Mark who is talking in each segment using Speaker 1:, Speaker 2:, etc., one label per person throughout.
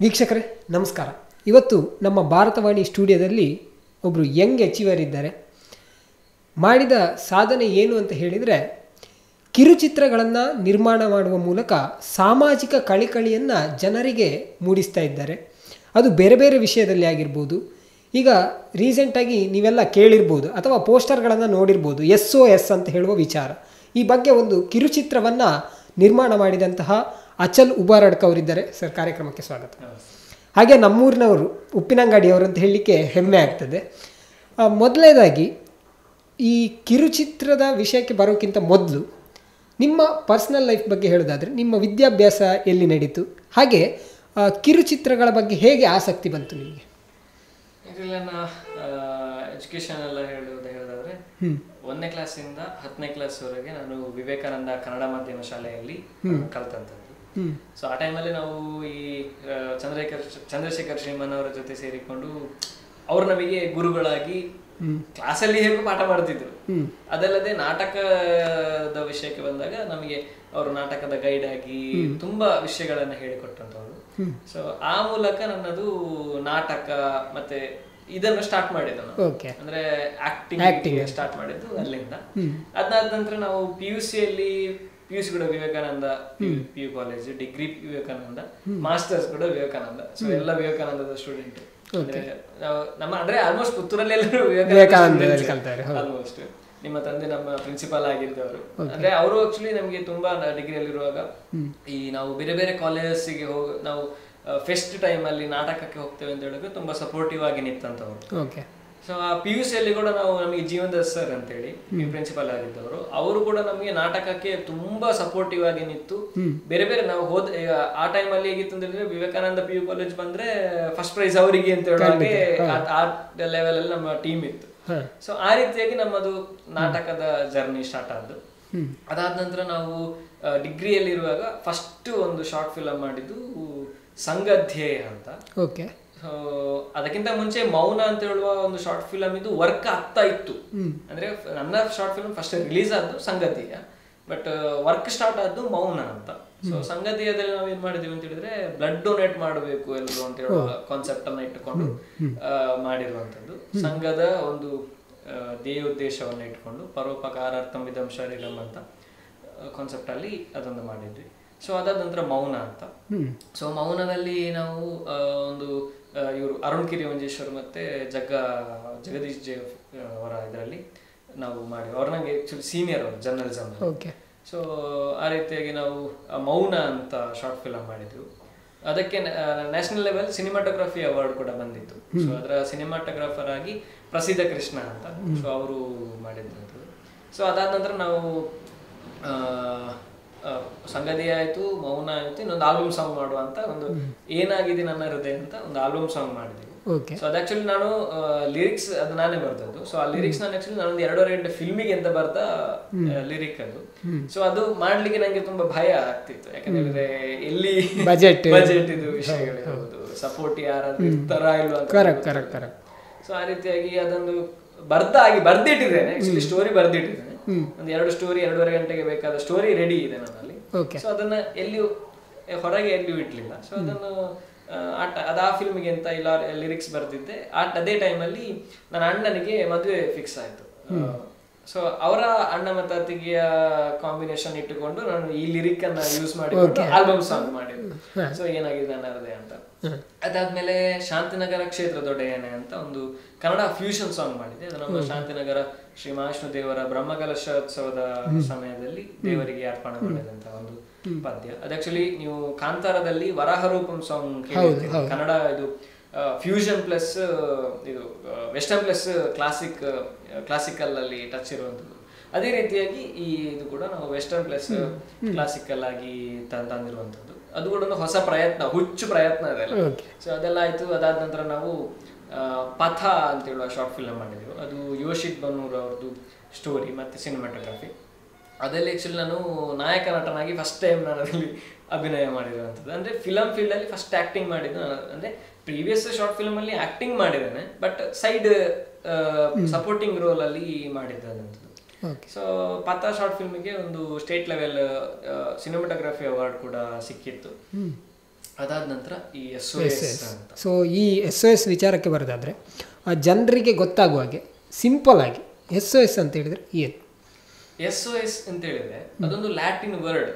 Speaker 1: ವೀಕ್ಷಕರೇ ನಮಸ್ಕಾರ. ಇವತ್ತು ನಮ್ಮ ಭಾರತವಾಣಿ ಸ್ಟುಡಿಯೋದಲ್ಲಿ ಒಬ್ಬರು ಯಂಗ್ ಅಚೀವರ್ ಇದ್ದಾರೆ. ಮಾಡಿದ ಸಾಧನೆ ಏನು ಅಂತ ಹೇಳಿದರೆ, ಕಿರುಚಿತ್ರಗಳನ್ನು ನಿರ್ಮಾಣ ಮಾಡುವ ಮೂಲಕ ಸಾಮಾಜಿಕ ಕಳಿಕಳಿಯನ್ನು ಜನರಿಗೆ ಮೂಡಿಸ್ತಾ ಇದ್ದಾರೆ. ಅದು ಬೇರೆ ಬೇರೆ ವಿಷಯದಲ್ಲಿ ಆಗಿರ್ಬೋದು. ಈಗ ರೀಸೆಂಟಾಗಿ ನೀವೆಲ್ಲ ಕೇಳಿರ್ಬೋದು ಅಥವಾ ಪೋಸ್ಟರ್ಗಳನ್ನು ನೋಡಿರ್ಬೋದು, SOS ಅಂತ ಹೇಳುವ ವಿಚಾರ. ಈ ಬಗ್ಗೆ ಒಂದು ಕಿರುಚಿತ್ರವನ್ನು ನಿರ್ಮಾಣ ಮಾಡಿದಂತಹ ಅಚಲ್ ಉಬಾರಡ್ಕ ಅವರಿದ್ದಾರೆ. ಸರ್, ಕಾರ್ಯಕ್ರಮಕ್ಕೆ ಸ್ವಾಗತ. ಹಾಗೆ ನಮ್ಮೂರಿನವರು ಉಪ್ಪಿನಂಗಡಿಯವರು ಅಂತ ಹೇಳಲಿಕ್ಕೆ ಹೆಮ್ಮೆ ಆಗ್ತದೆ. ಮೊದಲನೇದಾಗಿ ಈ ಕಿರುಚಿತ್ರದ ವಿಷಯಕ್ಕೆ ಬರೋಕ್ಕಿಂತ ಮೊದಲು ನಿಮ್ಮ ಪರ್ಸ್ನಲ್ ಲೈಫ್ ಬಗ್ಗೆ ಹೇಳೋದಾದರೆ, ನಿಮ್ಮ ವಿದ್ಯಾಭ್ಯಾಸ ಎಲ್ಲಿ ನಡೀತು, ಹಾಗೆ ಕಿರುಚಿತ್ರಗಳ ಬಗ್ಗೆ ಹೇಗೆ ಆಸಕ್ತಿ ಬಂತು ನಿಮಗೆ?
Speaker 2: ಇದರಲ್ಲಿ ನನ್ನ ಎಜುಕೇಶನ್ ಎಲ್ಲ ಹೇಳೋದಾದರೆ 1ನೇ ಕ್ಲಾಸಿಂದ 10ನೇ ಕ್ಲಾಸ್ವರೆಗೆ ನಾನು ವಿವೇಕಾನಂದ ಕನ್ನಡ ಮಾಧ್ಯಮ ಶಾಲೆಯಲ್ಲಿ ಕಲ್ತಂಥದ್ದು. ಸೊ ಆ ಟೈಮಲ್ಲಿ ನಾವು ಈ ಚಂದ್ರಶೇಖರ್ ಶ್ರೀಮನ್ ಅವರ ಜೊತೆ ಸೇರಿಕೊಂಡು ಅವರು ನಮಗೆ ಗುರುಗಳಾಗಿ ಕ್ಲಾಸಲ್ಲಿ ಹೇಗೂ ಪಾಠ ಮಾಡ್ತಿದ್ರು. ಅದಲ್ಲದೆ ನಾಟಕದ ವಿಷಯಕ್ಕೆ ಬಂದಾಗ ನಮಗೆ ಅವರು ನಾಟಕದ ಗೈಡ್ ಆಗಿ ತುಂಬಾ ವಿಷಯಗಳನ್ನ ಹೇಳಿಕೊಟ್ಟಂತವ್ರು. ಸೊ ಆ ಮೂಲಕ ನನ್ನದು ನಾಟಕ ಮತ್ತೆ ಇದನ್ನು ಸ್ಟಾರ್ಟ್ ಮಾಡಿದ್ದು ನಾನು. ಅಂದ್ರೆ ಆಕ್ಟಿಂಗ್ ಸ್ಟಾರ್ಟ್ ಮಾಡಿದ್ದು ಅಲ್ಲಿಂದ. ಅದಾದ ನಂತರ ನಾವು PUC ಕೂಡ Vivekananda PU college, degree Vivekananda, masters ಕೂಡ ವಿವೇಕಾನಂದ. ಸೊ ಎಲ್ಲ ವಿವೇಕಾನಂದದ ಸ್ಟೂಡೆಂಟ್. ನಮ್ಮ ಅಂದ್ರೆ ಆಲ್ಮೋಸ್ಟ್ ಪುತ್ತೂರಲ್ಲಿ ಎಲ್ಲರೂ ವಿವೇಕಾನಂದ ಆಲ್ಮೋಸ್ಟ್. ನಿಮ್ಮ ತಂದೆ ನಮ್ಮ ಪ್ರಿನ್ಸಿಪಾಲ್ ಆಗಿದ್ದವರು. ಅಂದ್ರೆ ಅವರು ಆಕ್ಚುಲಿ ನಮ್ಗೆ ತುಂಬಾ ಡಿಗ್ರಿಯಲ್ಲಿರುವಾಗ ಈ ನಾವು ಬೇರೆ ಬೇರೆ ಕಾಲೇಜಸ್ಗೆ ನಾವು ಫೆಸ್ಟ್ ಟೈಮ್ ಅಲ್ಲಿ ನಾಟಕಕ್ಕೆ ಹೋಗ್ತೇವೆ ಅಂತ ಹೇಳಿದ್ರೆ ತುಂಬಾ ಸಪೋರ್ಟಿವ್ ಆಗಿ ನಿಂತಂತವ್ರು. ಸೊ ಆ PUC ಕೂಡ ನಾವು ನಮಗೆ ಜೀವನದಾಸ್ ಸರ್ ಅಂತೇಳಿ ಪ್ರಿನ್ಸಿಪಲ್ ಆಗಿದ್ದವರು, ಅವರು ಕೂಡ ನಮಗೆ ನಾಟಕಕ್ಕೆ ತುಂಬಾ ಸಪೋರ್ಟಿವ್ ಆಗಿ ನಿಂತು ಬೇರೆ ಬೇರೆ ನಾವು ಆ ಟೈಮ್ ಅಲ್ಲಿ ಹೇಗಿತ್ತು ಅಂತ ಹೇಳಿದ್ರೆ, ವಿವೇಕಾನಂದ PU ಕಾಲೇಜ್ ಬಂದ್ರೆ ಫಸ್ಟ್ ಪ್ರೈಸ್ ಅವರಿಗೆ ಅಂತ ಹೇಳುವಾಗೆ ಆ ಲೆವೆಲ್ ಅಲ್ಲಿ ನಮ್ಮ ಟೀಮ್ ಇತ್ತು. ಸೊ ಆ ರೀತಿಯಾಗಿ ನಮ್ಮದು ನಾಟಕದ ಜರ್ನಿ ಸ್ಟಾರ್ಟ್ ಆದ್ದು. ಅದಾದ ನಂತರ ನಾವು ಡಿಗ್ರಿಯಲ್ಲಿರುವಾಗ ಫಸ್ಟ್ ಒಂದು ಶಾರ್ಟ್ ಫಿಲಮ್ ಮಾಡಿದ್ದು ಸಂಗಧ್ಯೇಯ ಅಂತ. ಅದಕ್ಕಿಂತ ಮುಂಚೆ ಮೌನ ಅಂತ ಹೇಳುವ ಒಂದು ಶಾರ್ಟ್ ಫಿಲಮ್ ಇದು ವರ್ಕ್ ಆಗ್ತಾ ಇತ್ತು. ಅಂದ್ರೆ ನನ್ನ ಶಾರ್ಟ್ ಫಿಲ್ಮ್ ಫಸ್ಟ್ ರಿಲೀಸ್ ಆದ್ದು ಸಂಗತಿಯ, ಬಟ್ ವರ್ಕ್ ಸ್ಟಾರ್ಟ್ ಆದ್ದು ಮೌನ ಅಂತ. ಸೊ ಸಂಗತಿಯದಲ್ಲಿ ನಾವು ಏನ್ ಮಾಡಿದೀವಿ ಅಂತ ಹೇಳಿದ್ರೆ, ಬ್ಲಡ್ ಡೊನೇಟ್ ಮಾಡಬೇಕು ಎಲ್ಲರೂ ಅಂತ ಹೇಳುವ ಕಾನ್ಸೆಪ್ಟ್ ಅನ್ನ ಇಟ್ಟುಕೊಂಡು ಮಾಡಿರುವಂತದ್ದು. ಸಂಘದ ಒಂದು ಧ್ಯೇಯೋದ್ದೇಶವನ್ನ ಇಟ್ಕೊಂಡು ಪರೋಪಕಾರಾರ್ಥಂ ವಿಧಂ ಶರೀರಂ ಅಂತ ಕಾನ್ಸೆಪ್ಟ್ ಅಲ್ಲಿ ಅದೊಂದು ಮಾಡಿದ್ವಿ. ಸೊ ಅದಾದ ನಂತರ ಮೌನ ಅಂತ. ಸೊ ಮೌನದಲ್ಲಿ ನಾವು ಒಂದು ಇವರು ಅರುಣ್ ಕಿರಿವಂಜೇಶ್ವರ್ ಮತ್ತೆ ಜಗದೀಶ್ ಜೆ ಅವರ ಇದರಲ್ಲಿ ನಾವು ಮಾಡಿದ್ವಿ. ಅವ್ರು ನಂಗೆ ಆಕ್ಚುಲಿ ಸೀನಿಯರ್ ಅವರು ಜರ್ನಲಿಸಮ್. ಸೊ ಆ ರೀತಿಯಾಗಿ ನಾವು ಮೌನ ಅಂತ ಶಾರ್ಟ್ ಫಿಲಮ್ ಮಾಡಿದ್ವಿ. ಅದಕ್ಕೆ ನ್ಯಾಷನಲ್ ಲೆವೆಲ್ ಸಿನಿಮಾಟೋಗ್ರಫಿ ಅವಾರ್ಡ್ ಕೂಡ ಬಂದಿತ್ತು. ಸೊ ಅದರ ಸಿನಿಮಾಟೋಗ್ರಾಫರ್ ಆಗಿ ಪ್ರಸಿದ್ಧ ಕೃಷ್ಣ ಅಂತ ಸೊ ಅವರು ಮಾಡಿದ್ದಂಥದ್ದು. ಸೊ ಅದಾದ ನಂತರ ನಾವು ಸಂಗತಿ ಆಯ್ತು, ಮೌನ ಆಯ್ತು, ಇನ್ನೊಂದು ಆಲ್ಬಮ್ ಸಾಂಗ್ ಮಾಡುವಂತ ಒಂದು ಏನಾಗಿದೆ ನನ್ನ ಹೃದಯ ಅಂತ ಒಂದು ಆಲ್ಬಮ್ ಸಾಂಗ್ ಮಾಡಿದ್ವಿ. ಸೊ ಅದು ಆಕ್ಚುಲಿ ನಾನು ಲಿರಿಕ್ಸ್ ಅದು ನಾನೇ ಬರ್ತದ್ದು. ಸೊ ಆ ಲಿರಿಕ್ಸ್ ನಾನು ಆಕ್ಚುಲಿ ನಾನೊಂದು 2.5 ಗಂಟೆ ಫಿಲ್ಮಿಗೆ ಅಂತ ಬರ್ದ ಲಿರಿಕ್ ಅದು. ಸೊ ಅದು ಮಾಡ್ಲಿಕ್ಕೆ ನಂಗೆ ತುಂಬಾ ಭಯ ಆಗ್ತಿತ್ತು. ಯಾಕಂದ್ರೆ ಎಲ್ಲಿ ಬಜೆಟ್ ಇದು ವಿಷಯಗಳಿರ್ಬೋದು, ಸಪೋರ್ಟ್ ಯಾರಾದ್ರೂ ಇರ್ತಾರ ಇಲ್ವಾ ಅಂತ. ಸೊ ಆ ರೀತಿಯಾಗಿ ಅದೊಂದು ಬರ್ದಿಟ್ಟಿದ್ದೇನೆ. Actually story ಬರ್ದಿಟ್ಟಿದ್ದೇನೆ. ಒಂದು 2 ಸ್ಟೋರಿ 2.5 ಗಂಟೆಗೆ ಬೇಕಾದ ಸ್ಟೋರಿ ರೆಡಿ ಇದೆ ನನ್ನಲ್ಲಿ. ಸೊ ಅದನ್ನ ಎಲ್ಲಿಯೂ ಹೊರಗೆ ಎಲ್ಲಿಯೂ ಇಡ್ಲಿಲ್ಲ. ಸೊ ಅದನ್ನು ಆ ಫಿಲ್ಮಿಗೆ ಅಂತ ಇಲ್ಲ ಲಿರಿಕ್ಸ್ ಬರ್ದಿದ್ದೆ. ಅದೇ ಟೈಮಲ್ಲಿ ನನ್ನ ಅಣ್ಣನಿಗೆ ಮದುವೆ ಫಿಕ್ಸ್ ಆಯ್ತು. ಸೊ ಅವರ ಅಣ್ಣ ಮತ್ತು ಅತ್ತಿಗೆಯ ಕಾಂಬಿನೇಷನ್ ಇಟ್ಟುಕೊಂಡು ನಾನು ಈ ಲಿರಿಕ್ ಅನ್ನ ಯೂಸ್ ಮಾಡಿಕೊಂಡು ಆಲ್ಬಮ್ ಸಾಂಗ್ ಮಾಡಿದ್ದು. ಸೊ ಏನಾಗಿದೆ ನನ್ನ ಹೃದಯ ಅಂತ. ಅದಾದ್ಮೇಲೆ ಶಾಂತಿನಗರ ಕ್ಷೇತ್ರ ದೊಡ್ಡೆಯನೆ ಅಂತ ಒಂದು ಕನ್ನಡ ಫ್ಯೂಷನ್ ಸಾಂಗ್ ಮಾಡಿದೆ. ಅದು ನಮ್ಮ ಶಾಂತಿನಗರ ಶ್ರೀ ಮಹಾವಿಷ್ಣು ದೇವರ ಬ್ರಹ್ಮಕಲಶೋತ್ಸವದ ಸಮಯದಲ್ಲಿ ದೇವರಿಗೆ ಅರ್ಪಣೆ ಮಾಡಿದಂತ ಒಂದು ಪದ್ಯ. ಅದು ಆಕ್ಚುಲಿ ನೀವು ಕಾಂತಾರದಲ್ಲಿ ವರಾಹರೂಪಂ ಸಾಂಗ್ ಕನ್ನಡ ಇದು ಫ್ಯೂಷನ್ ಪ್ಲಸ್ ಇದು ವೆಸ್ಟರ್ನ್ ಪ್ಲಸ್ ಕ್ಲಾಸಿಕಲ್ ಅಲ್ಲಿ ಟಚ್ ಇರುವಂತದ್ದು. ಅದೇ ರೀತಿಯಾಗಿ ಇದು ಕೂಡ ನಾವು ವೆಸ್ಟರ್ನ್ ಪ್ಲಸ್ ಕ್ಲಾಸಿಕಲ್ ಆಗಿ ತಂದಿರುವಂತದ್ದು. ಅದು ಕೂಡ ಒಂದು ಹೊಸ ಪ್ರಯತ್ನ, ಹುಚ್ಚು ಪ್ರಯತ್ನ ಅದೆಲ್ಲ. ಸೊ ಅದೆಲ್ಲ ಆಯ್ತು. ಅದಾದ ನಂತರ ನಾವು ಪಥ ಅಂತ ಹೇಳುವ ಶಾರ್ಟ್ ಫಿಲ್ಮ್ ಮಾಡಿದೆವು. ಅದು ಯೋಶಿತ್ ಬನ್ನೂರ್ ಅವ್ರದ್ದು ಸ್ಟೋರಿ ಮತ್ತೆ ಸಿನಿಮಾಟೋಗ್ರಫಿ. ಅದರಲ್ಲಿ ಆಕ್ಚುಲಿ ನಾನು ನಾಯಕ ನಟನಾಗಿ ಫಸ್ಟ್ ಟೈಮ್ ನಾನು ಅದರಲ್ಲಿ ಅಭಿನಯ ಮಾಡಿರುವಂಥದ್ದು. ಅಂದ್ರೆ ಫಿಲಮ್ ಫೀಲ್ಡ್ ಅಲ್ಲಿ ಫಸ್ಟ್ ಆಕ್ಟಿಂಗ್ ಮಾಡಿದ್ದು. ಅಂದ್ರೆ ಪ್ರೀವಿಯಸ್ ಶಾರ್ಟ್ ಫಿಲ್ಮ್ ಅಲ್ಲಿ ಆಕ್ಟಿಂಗ್ ಮಾಡಿದ್ದೇನೆ, ಬಟ್ ಸೈಡ್ ಸಪೋರ್ಟಿಂಗ್ ರೋಲ್ ಅಲ್ಲಿ ಮಾಡಿದ್ದಂಥದ್ದು. ಸೊ ಪಥ ಶಾರ್ಟ್ ಫಿಲ್ಮಿಗೆ ಒಂದು ಸ್ಟೇಟ್ ಲೆವೆಲ್ ಸಿನಿಮಾಟೋಗ್ರಫಿ ಅವಾರ್ಡ್ ಕೂಡ ಸಿಕ್ಕಿತ್ತು. ಅದಾದ ನಂತರ ಈ SOS ಅಂತ.
Speaker 1: ಸೊ ಈ SOS ವಿಚಾರಕ್ಕೆ ಬರೋದಾದರೆ ಜನರಿಗೆ ಗೊತ್ತಾಗುವ ಹಾಗೆ ಸಿಂಪಲ್ ಆಗಿ SOS ಅಂತ ಹೇಳಿದ್ರೆ ಏನು?
Speaker 2: SOS ಅಂತ ಹೇಳಿದ್ರೆ ಅದೊಂದು ಲ್ಯಾಟಿನ್ ವರ್ಡ್,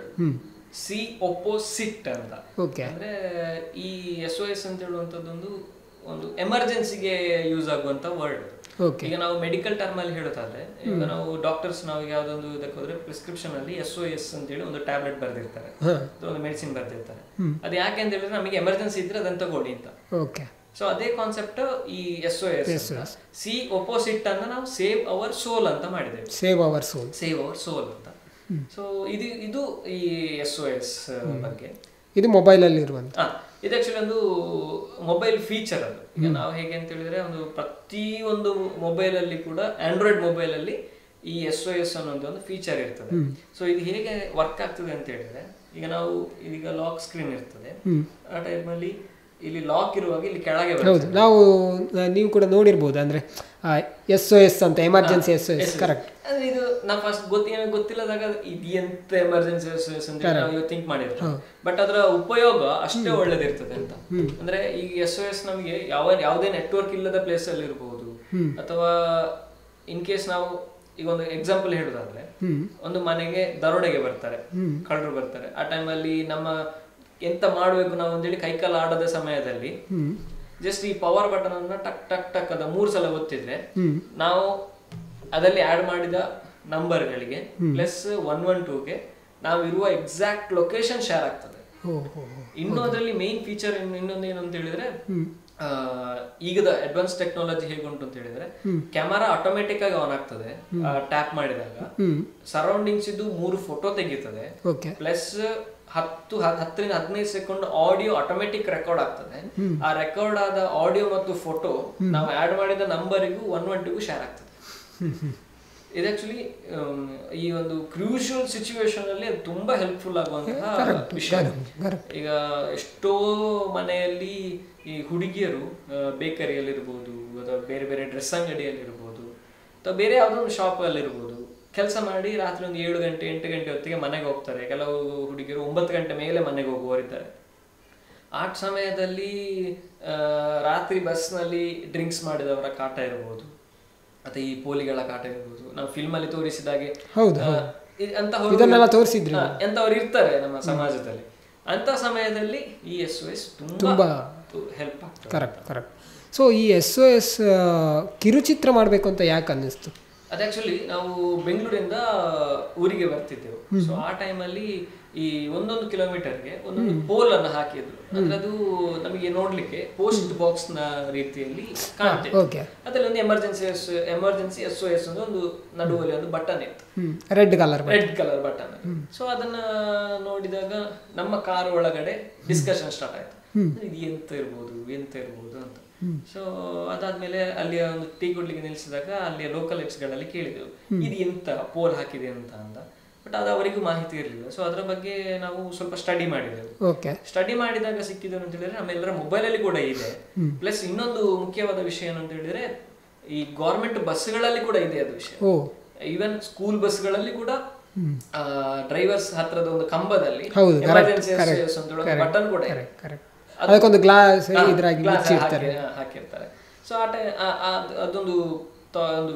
Speaker 2: ಸಿ ಒಪೋಸಿಟ್ ಅಂತ. ಅಂದ್ರೆ ಈ SOS ಅಂತ ಹೇಳುವಂಥದ್ದೊಂದು ಒಂದು ಎಮರ್ಜೆನ್ಸಿಗೆ ಯೂಸ್ ಆಗುವಂತ ವರ್ಡ್. ಈಗ ನಾವು ಮೆಡಿಕಲ್ ಟರ್ಮ್ ಅಲ್ಲಿ ಹೇಳೋದಾದ್ರೆ, ಈಗ ನಾವು ಡಾಕ್ಟರ್ಸ್ ನಾವು ಯಾವ್ದೊಂದು ಇದಕ್ಕೆ ಹೋದ್ರೆ ಪ್ರಿಸ್ಕ್ರಿಪ್ಷನ್ ಅಲ್ಲಿ SOS ಅಂತ ಹೇಳಿ ಒಂದು ಟ್ಯಾಬ್ಲೆಟ್ ಬರ್ದಿರ್ತಾರೆ, ಒಂದು ಮೆಡಿಸಿನ್ ಬರ್ದಿರ್ತಾರೆ. ಅದು ಯಾಕೆ ಅಂತ ಹೇಳಿದ್ರೆ ನಮಗೆ ಎಮರ್ಜೆನ್ಸಿ ಇದ್ರೆ ಅದನ್ನ ತಗೊಳ್ಳಿ ಅಂತ. ಸೊ ಅದೇ ಕಾನ್ಸೆಪ್ಟ್ ಈ SOS. ಸಿ ಒಪೋಸಿಟ್ ಅನ್ನ ನಾವು ಸೇವ್ ಅವರ್ ಸೋಲ್ ಅಂತ ಮಾಡಿದ್ದೇವೆ, ಸೇವ್ ಅವರ್ ಸೋಲ್ ಅಂತ. ಸೊ ಇದು ಈ SOS ಬಗ್ಗೆ.
Speaker 1: ಇದು ಮೊಬೈಲ್ ಅಲ್ಲಿ ಇರುವಂತ,
Speaker 2: ಇದು ಆಕ್ಚುಲಿ ಒಂದು ಮೊಬೈಲ್ ಫೀಚರ್. ಅದು ಈಗ ನಾವು ಹೇಗೆ ಅಂತ ಹೇಳಿದ್ರೆ ಒಂದು ಪ್ರತಿಯೊಂದು ಮೊಬೈಲ್ ಅಲ್ಲಿ ಕೂಡ, ಆಂಡ್ರಾಯ್ಡ್ ಮೊಬೈಲ್ ಅಲ್ಲಿ ಈ SOS ಅನ್ನೋದು ಒಂದು ಫೀಚರ್ ಇರ್ತದೆ. ಸೊ ಇದು ಹೇಗೆ ವರ್ಕ್ ಆಗ್ತದೆ ಅಂತ ಹೇಳಿದ್ರೆ, ಈಗ ನಾವು ಇದೀಗ ಲಾಕ್ ಸ್ಕ್ರೀನ್ ಇರ್ತದೆ, ಆ ಟೈಮಲ್ಲಿ ಇಲ್ಲಿ ಲಾಕ್ ಇರುವಾಗ ಇಲ್ಲಿ ಕೆಳಗೆ
Speaker 1: ಹೌದು, ನಾವು ನೀವು ಕೂಡ ನೋಡಿರ್ಬೋದು. ಅಂದ್ರೆ SOS ಅಂತ ಎಮರ್ಜೆನ್ಸಿ SOS, ಕರೆಕ್ಟ್.
Speaker 2: ಅಂದ್ರೆ ಇದು ನಾವು ಫಸ್ಟ್ ಗೊತ್ತಿಲ್ಲದಾಗ ಇದು ಎಂತ ಎಮರ್ಜೆನ್ಸಿ SOS ಅಂತ ನಾವು ಥಿಂಕ್ ಮಾಡಿರ್ತೀವಿ, ಬಟ್ ಅದರ ಉಪಯೋಗ ಅಷ್ಟೇ ಒಳ್ಳೇದಿರ್ತದೆ ಅಂತ. ಅಂದ್ರೆ ಈ SOS ನಮಗೆ ಯಾವುದೇ ನೆಟ್ವರ್ಕ್ ಇಲ್ಲದ ಪ್ಲೇಸ್ ಅಲ್ಲಿ ಇರಬಹುದು, ಅಥವಾ ಇನ್ ಕೇಸ್ ನಾವು ಈಗ ಒಂದು ಎಕ್ಸಾಂಪಲ್ ಹೇಳುದಾದ್ರೆ, ಒಂದು ಮನೆಗೆ ದರೋಡೆಗೆ ಬರ್ತಾರೆ, ಕಳ್ಳರು ಬರ್ತಾರೆ. ಆ ಟೈಮಲ್ಲಿ ನಮ್ಮ ಎಂತ ಮಾಡ್ಬೇಕು ನಾವು ಅಂತೇಳಿ ಕೈಕಾಲ ಆಡದ ಸಮಯದಲ್ಲಿ ಜಸ್ಟ್ ಈ ಪವರ್ ಬಟನ್ ಅನ್ನ ಟಕ್ ಟಕ್ ಟಕ್ ಅದ 3 ಸಲ ಒತ್ತಿದ್ರೆ ನಾವು ಅದರಲ್ಲಿ ಆಡ್ ಮಾಡಿದ ನಂಬರ್ಗಳಿಗೆ ಪ್ಲಸ್ 112ಗೆ ನಾವು ಇರುವ ಎಕ್ಸಾಕ್ಟ್ ಲೊಕೇಶನ್ ಶೇರ್ ಆಗ್ತದೆ. ಇನ್ನು ಅದರಲ್ಲಿ ಮೇನ್ ಫೀಚರ್ ಇನ್ನೊಂದು ಏನು ಅಂತ ಹೇಳಿದ್ರೆ, ಈಗದ ಅಡ್ವಾನ್ಸ್ ಟೆಕ್ನಾಲಜಿ ಹೇಗುಂಟು ಅಂತ ಹೇಳಿದ್ರೆ, ಕ್ಯಾಮರಾ ಆಟೋಮೆಟಿಕ್ ಆಗಿ ಆನ್ ಆಗ್ತದೆ ಟ್ಯಾಪ್ ಮಾಡಿದಾಗ, ಸರೌಂಡಿಂಗ್ಸ್ ಇದ್ದು 3 ಫೋಟೋ ತೆಗೀತದೆ, ಪ್ಲಸ್ 10 ರಿಂದ 15 ಸೆಕೆಂಡ್ ಆಡಿಯೋ ಆಟೋಮೆಟಿಕ್ ರೆಕಾರ್ಡ್ ಆಗ್ತದೆ. ಆ ರೆಕಾರ್ಡ್ ಆದ ಆಡಿಯೋ ಮತ್ತು ಫೋಟೋ ನಾವು ಆಡ್ ಮಾಡಿದ ನಂಬರಿಗೂ 112ಗೂ ಶೇರ್ ಆಗ್ತದೆ. ಇದು ಆಕ್ಚುಲಿ ಈ ಒಂದು ಕ್ರೂಷಿಯಲ್ ಸಿಚುವೇಶನ್ ಅಲ್ಲಿ ಅದು ತುಂಬಾ ಹೆಲ್ಪ್ಫುಲ್ ಆಗುವಂತಹ ವಿಷಯ. ಈಗ ಎಷ್ಟೋ ಮನೆಯಲ್ಲಿ ಈ ಹುಡುಗಿಯರು ಬೇಕರಿಯಲ್ಲಿ ಇರ್ಬೋದು, ಅಥವಾ ಬೇರೆ ಬೇರೆ ಡ್ರೆಸ್ ಅಂಗಡಿಯಲ್ಲಿ ಇರ್ಬೋದು, ಅಥವಾ ಬೇರೆ ಯಾವುದೋ ಒಂದು ಶಾಪ್ ಅಲ್ಲಿ ಇರ್ಬೋದು, ಕೆಲಸ ಮಾಡಿ ರಾತ್ರಿ ಒಂದು 7 ಗಂಟೆ 8 ಗಂಟೆ ಹೊತ್ತಿಗೆ ಮನೆಗೆ ಹೋಗ್ತಾರೆ. ಕೆಲವು ಹುಡುಗಿಯರು 9 ಗಂಟೆ ಮೇಲೆ ಮನೆಗೆ ಹೋಗುವವರಿದ್ದಾರೆ. ಆ ಸಮಯದಲ್ಲಿ ರಾತ್ರಿ ಬಸ್ನಲ್ಲಿ ಡ್ರಿಂಕ್ಸ್ ಮಾಡಿದವರ ಕಾಟ ಇರ್ಬೋದು, ಅಥವಾ ಈ ಪೋಲಿಗಳ ಕಾಟ ಇರ್ಬೋದು. ನಾವು ಫಿಲ್ಮ್ ಅಲ್ಲಿ ತೋರಿಸಿದಾಗೆ ಎಂತವ್ರು ಇರ್ತಾರೆ ನಮ್ಮ ಸಮಾಜದಲ್ಲಿ. ಅಂತ ಸಮಯದಲ್ಲಿ ಈ SOS ತುಂಬಾ ಹೆಲ್ಪ್ ಆಗ್ತದೆ.
Speaker 1: ಕರೆಕ್ಟ್. ಸೊ ಈ SOS ಕಿರುಚಿತ್ರ ಮಾಡಬೇಕು ಅಂತ ಯಾಕೆ ಅನ್ನಿಸ್ತು?
Speaker 2: ಅದು ಆಕ್ಚುಲಿ ನಾವು ಬೆಂಗಳೂರಿಂದ ಊರಿಗೆ ಬರ್ತಿದ್ದೆವು. ಸೊ ಆ ಟೈಮಲ್ಲಿ ಈ 1 ಕಿಲೋಮೀಟರ್ಗೆ ಒಂದೊಂದು ಪೋಲ್ ಅನ್ನು ಹಾಕಿದ್ರು. ಅಂದ್ರೆ ಅದು ನಮಗೆ ನೋಡ್ಲಿಕ್ಕೆ ಪೋಸ್ಟ್ ಬಾಕ್ಸ್ ನ ರೀತಿಯಲ್ಲಿ ಕಾಣ್ತದೆ. ಅದ್ರಲ್ಲಿ ಒಂದು ಎಮರ್ಜೆನ್ಸಿ SOS ಒಂದು ನಡುವಲ್ಲಿ ಒಂದು ಬಟನ್ ಇತ್ತು,
Speaker 1: ರೆಡ್ ಕಲರ್
Speaker 2: ಬಟನ್. ಸೊ ಅದನ್ನ ನೋಡಿದಾಗ ನಮ್ಮ ಕಾರ್ ಒಳಗಡೆ ಡಿಸ್ಕಷನ್ ಸ್ಟಾರ್ಟ್ ಆಯ್ತು, ಇದು ಎಂತ ಇರ್ಬೋದು ಅಂತ. ಸೊ ಅದಾದ್ಮೇಲೆ ಅಲ್ಲಿಯ ಒಂದು ಟೀ ಕೊಡ್ಲಿಕ್ಕೆ ನಿಲ್ಸಿದಾಗ ಅಲ್ಲಿಯ ಲೋಕಲ್ ಗಳಲ್ಲಿ ಕೇಳಿದೆವು, ಇದು ಎಂತ ಪೋಲ್ ಹಾಕಿದೆ ಅಂತ. ಬಟ್ ಅದು ಅವರಿಗೂ ಮಾಹಿತಿ ಇರಲಿಲ್ಲ. ಸೊ ಅದರ ಬಗ್ಗೆ ನಾವು ಸ್ವಲ್ಪ ಸ್ಟಡಿ ಮಾಡಿದೆವು. ಸ್ಟಡಿ ಮಾಡಿದಾಗ ಸಿಕ್ಕಿದ್ದು ಅಂತ ಹೇಳಿದ್ರೆ, ನಮ್ಮೆಲ್ಲರ ಮೊಬೈಲ್ ಅಲ್ಲಿ ಕೂಡ ಇದೆ. ಪ್ಲಸ್ ಇನ್ನೊಂದು ಮುಖ್ಯವಾದ ವಿಷಯ ಏನಂತ ಹೇಳಿದ್ರೆ, ಈ ಗವರ್ಮೆಂಟ್ ಬಸ್ಗಳಲ್ಲಿ ಕೂಡ ಇದೆ ಅದು ವಿಷಯ. ಈವನ್ ಸ್ಕೂಲ್ ಬಸ್ಗಳಲ್ಲಿ ಕೂಡ ಡ್ರೈವರ್ಸ್ ಹತ್ರದ ಒಂದು ಕಂಬದಲ್ಲಿ ಎಮರ್ಜೆನ್ಸಿ SOS ಅಂತ ಬಟನ್ ಕೂಡ ಇದೆ,
Speaker 1: ಅದಕ್ಕೊಂದು ಗ್ಲಾಸ್
Speaker 2: ಹಾಕಿರ್ತಾರೆ. ಸೊ ಅದೊಂದು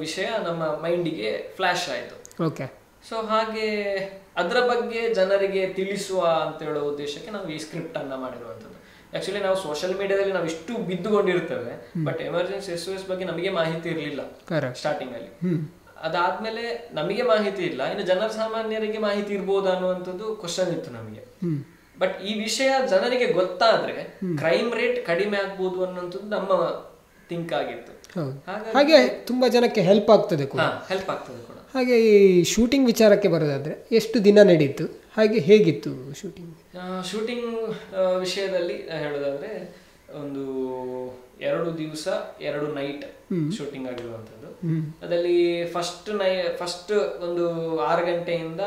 Speaker 2: ವಿಷಯ ನಮ್ಮ ಮೈಂಡಿಗೆ ಫ್ಲಾಶ್ ಆಯ್ತು. ಸೊ ಹಾಗೆ ಅದರ ಬಗ್ಗೆ ಜನರಿಗೆ ತಿಳಿಸುವ ಅಂತ ಹೇಳೋ ಉದ್ದೇಶಕ್ಕೆ ನಾವು ಈ ಸ್ಕ್ರಿಪ್ಟ್ ಅನ್ನ ಮಾಡಿರುವಂತದ್ದು. ಆಕ್ಚುಲಿ ನಾವು ಸೋಷಿಯಲ್ ಮೀಡಿಯಾದಲ್ಲಿ ನಾವು ಇಷ್ಟು ಬಿದ್ದುಕೊಂಡಿರ್ತೇವೆ, ಬಟ್ ಎಮರ್ಜೆನ್ಸಿ SOS ಬಗ್ಗೆ ನಮಗೆ ಮಾಹಿತಿ ಇರಲಿಲ್ಲ ಸ್ಟಾರ್ಟಿಂಗ್ ಅಲ್ಲಿ. ಅದಾದ್ಮೇಲೆ ನಮಗೆ ಮಾಹಿತಿ ಇಲ್ಲ, ಇನ್ನು ಜನರ ಸಾಮಾನ್ಯರಿಗೆ ಮಾಹಿತಿ ಇರ್ಬೋದು ಅನ್ನುವಂಥದ್ದು ಕ್ವಶನ್ ಇತ್ತು ನಮಗೆ. ಬಟ್ ಈ ವಿಷಯ ಜನರಿಗೆ ಗೊತ್ತಾದ್ರೆ ಕ್ರೈಮ್ ರೇಟ್ ಕಡಿಮೆ ಆಗ್ಬೋದು ಅನ್ನೋಂಥದ್ದು ನಮ್ಮ ಥಿಂಕ್ ಆಗಿತ್ತು.
Speaker 1: ಹಾಗೆ ತುಂಬಾ ಜನಕ್ಕೆ ಹೆಲ್ಪ್ ಆಗ್ತದೆ ಕೂಡ. ಹಾಗೆ ಈ ಶೂಟಿಂಗ್ ವಿಚಾರಕ್ಕೆ ಬರೋದಾದ್ರೆ ಎಷ್ಟು ದಿನ ನಡೀತು, ಹಾಗೆ ಹೇಗಿತ್ತು
Speaker 2: ಶೂಟಿಂಗ್ ವಿಷಯದಲ್ಲಿ ಹೇಳೋದಾದ್ರೆ, ಒಂದು 2 ದಿವಸ 2 ನೈಟ್ ಶೂಟಿಂಗ್ ಆಗಿರುವಂಥದ್ದು. ಅದರಲ್ಲಿ ಫಸ್ಟ್ ಒಂದು 6 ಗಂಟೆಯಿಂದ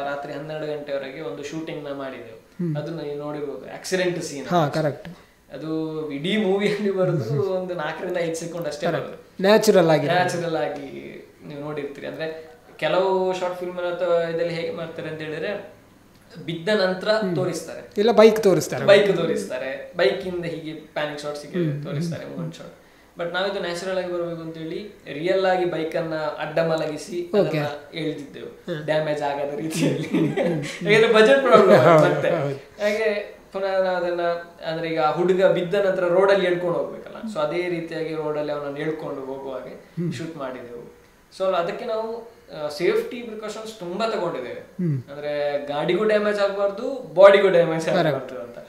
Speaker 2: ರಾತ್ರಿ 12 ಗಂಟೆವರೆಗೆ ಒಂದು ಶೂಟಿಂಗ್ ನ ಮಾಡಿದೆವು. ಅದನ್ನ ನೀವು ನೋಡಿರ್ಬೋದು, ಆಕ್ಸಿಡೆಂಟ್ ಸೀನ್. ಅದು ಇಡೀ ಮೂವಿಯಲ್ಲಿ ಬರೋದು ಒಂದು 4 ರಿಂದ 5 ಸೆಕೆಂಡ್ ಅಷ್ಟೇ, ನ್ಯಾಚುರಲ್ ಆಗಿ ನೀವು ನೋಡಿರ್ತೀರಿ. ಅಂದ್ರೆ ಕೆಲವು ಶಾರ್ಟ್ ಫಿಲ್ಮ್ ಅಥವಾ ಇದರಲ್ಲಿ ಹೇಗೆ ಮಾಡ್ತಾರೆ ಅಂತ ಹೇಳಿದ್ರೆ, ಬಿದ್ದ ನಂತರ ತೋರಿಸ್ತಾರೆ,
Speaker 1: ಇಲ್ಲ ಬೈಕ್ ತೋರಿಸ್ತಾರೆ,
Speaker 2: ಬೈಕ್ ಇಂದ ಹೀಗೆ ಪ್ಯಾನಿಕ್ ಶಾಟ್ಸ್ ತೋರಿಸ್ತಾರೆ, ಮೂಮೆಂಟ್ ಶಾಟ್. ಬಟ್ ನಾವಿದು ನ್ಯಾಚುರಲ್ ಆಗಿ ಬರಬೇಕು ಅಂತ ಹೇಳಿ ರಿಯಲ್ ಆಗಿ ಬೈಕ್ ಅನ್ನ ಅಡ್ಡ ಮಲಗಿಸಿ ಎಳ್ದಿದ್ದೆವು, ಡ್ಯಾಮೇಜ್ ಆಗದ ರೀತಿಯಲ್ಲಿ. ಬಜೆಟ್ ಪ್ರಾಬ್ಲಮ್ ಮತ್ತೆ ಹಾಗೆ ಪುನಃ ಅದನ್ನ ಅಂದ್ರೆ ಈಗ ಹುಡುಗ ಬಿದ್ದ ನಂತರ ರೋಡಲ್ಲಿ ಎಳ್ಕೊಂಡು ಹೋಗ್ಬೇಕಲ್ಲ, ಸೊ ಅದೇ ರೀತಿಯಾಗಿ ರೋಡಲ್ಲಿ ಅವನನ್ನು ಎಳ್ಕೊಂಡು ಹೋಗುವಾಗೆ ಶೂಟ್ ಮಾಡಿದೆವು. ಸೊ ಅದಕ್ಕೆ ನಾವು ಸೇಫ್ಟಿ ಪ್ರಿಕಾಷನ್ಸ್ ತುಂಬಾ ತಗೊಂಡಿದ್ದೇವೆ, ಅಂದ್ರೆ ಗಾಡಿಗೂ ಡ್ಯಾಮೇಜ್ ಆಗಬಾರ್ದು, ಬಾಡಿಗೂ ಡ್ಯಾಮೇಜ್ ಆಗಬಾರ್ದು ಅಂತ.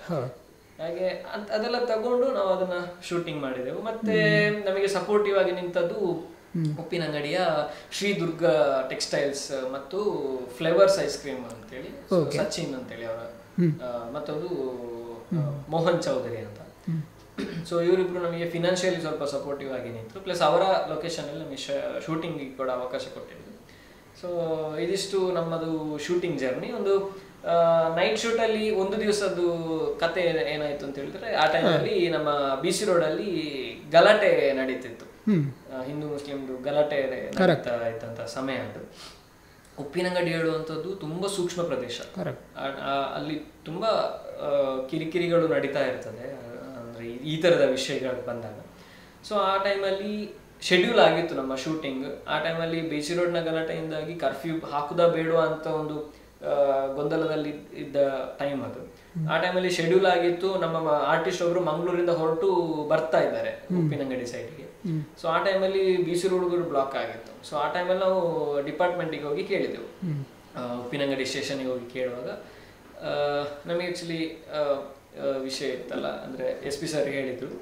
Speaker 2: ಹಾಗೆ ಅದೆಲ್ಲ ತಗೊಂಡು ನಾವು ಅದನ್ನ ಶೂಟಿಂಗ್ ಮಾಡಿದೆವು. ಮತ್ತೆ ನಮಗೆ ಸಪೋರ್ಟಿವ್ ಆಗಿ ನಿಂತದ್ದು ಉಪ್ಪಿನಂಗಡಿಯ ಶ್ರೀ ದುರ್ಗ ಟೆಕ್ಸ್ಟೈಲ್ಸ್ ಮತ್ತು ಫ್ಲೇವರ್ಸ್ ಐಸ್ ಕ್ರೀಮ್ ಅಂತೇಳಿ, ಸಚಿನ್ ಅಂತೇಳಿ ಅವರ, ಮತ್ತೊಂದು ಮೋಹನ್ ಚೌಧರಿ ಅಂತ. ಸೊ ಇವರಿಬ್ರು ನಮಗೆ ಫಿನಾನ್ಷಿಯಲಿ ಸ್ವಲ್ಪ ಸಪೋರ್ಟಿವ್ ಆಗಿ ನಿಂತರು, ಪ್ಲಸ್ ಅವರ ಲೊಕೇಶನ್ ಅಲ್ಲಿ ನಮಗೆ ಶೂಟಿಂಗ್ ಕೂಡ ಅವಕಾಶ ಕೊಟ್ಟಿದ್ರು. ಸೊ ಇದಿಷ್ಟು ನಮ್ಮದು ಶೂಟಿಂಗ್ ಜರ್ನಿ. ಒಂದು ನೈಟ್ ಶೂಟ್ ಅಲ್ಲಿ ಒಂದು ದಿವಸದ್ದು ಕತೆ ಏನಾಯ್ತು ಅಂತ ಹೇಳಿದ್ರೆ, ಆ ಟೈಮಲ್ಲಿ ನಮ್ಮ BC ರೋಡ್ ಅಲ್ಲಿ ಗಲಾಟೆ ನಡೀತಿತ್ತು, ಹಿಂದೂ ಮುಸ್ಲಿಮ್ದು ಗಲಾಟೆ ಇತ್ತಂತ ಸಮಯ ಅದು. ಉಪ್ಪಿನಂಗಡಿ ಹೇಳುವಂಥದ್ದು ತುಂಬಾ ಸೂಕ್ಷ್ಮ ಪ್ರದೇಶ, ಅಲ್ಲಿ ತುಂಬಾ ಕಿರಿಕಿರಿಗಳು ನಡೀತಾ ಇರ್ತದೆ ಅಂದ್ರೆ ಈ ತರದ ವಿಷಯಗಳು ಬಂದಾಗ. ಸೊ ಆ ಟೈಮಲ್ಲಿ ಶೆಡ್ಯೂಲ್ ಆಗಿತ್ತು ನಮ್ಮ ಶೂಟಿಂಗ್. ಆ ಟೈಮಲ್ಲಿ BC ರೋಡ್ನ ಗಲಾಟೆಯಿಂದಾಗಿ ಕರ್ಫ್ಯೂ ಹಾಕುದಾ ಬೇಡವಾ ಅಂತ ಒಂದು ಗೊಂದಲದಲ್ಲಿ ಇದ್ದ ಟೈಮ್ ಅದು. ಆ ಟೈಮಲ್ಲಿ ಶೆಡ್ಯೂಲ್ ಆಗಿತ್ತು. ನಮ್ಮ ಆರ್ಟಿಸ್ಟ್ ಒಬ್ರು ಮಂಗಳೂರಿಂದ ಹೊರಟು ಬರ್ತಾ ಇದ್ದಾರೆ ಉಪ್ಪಿನಂಗಡಿ ಸೈಡ್ಗೆ. ಸೊ ಆ ಟೈಮಲ್ಲಿ BC ರೋಡ್ಗಳು ಬ್ಲಾಕ್ ಆಗಿತ್ತು. ಸೊ ಆ ಟೈಮಲ್ಲಿ ನಾವು ಡಿಪಾರ್ಟ್ಮೆಂಟಿಗೆ ಹೋಗಿ ಕೇಳಿದೆವು, ಉಪ್ಪಿನಂಗಡಿ ಸ್ಟೇಷನ್ಗೆ ಹೋಗಿ ಕೇಳುವಾಗ ನಮಗೆ ಆ್ಯಕ್ಚುಲಿ ವಿಷಯ ಇತ್ತಲ್ಲ, ಅಂದರೆ SP ಸರ್ ಹೇಳಿದ್ರು,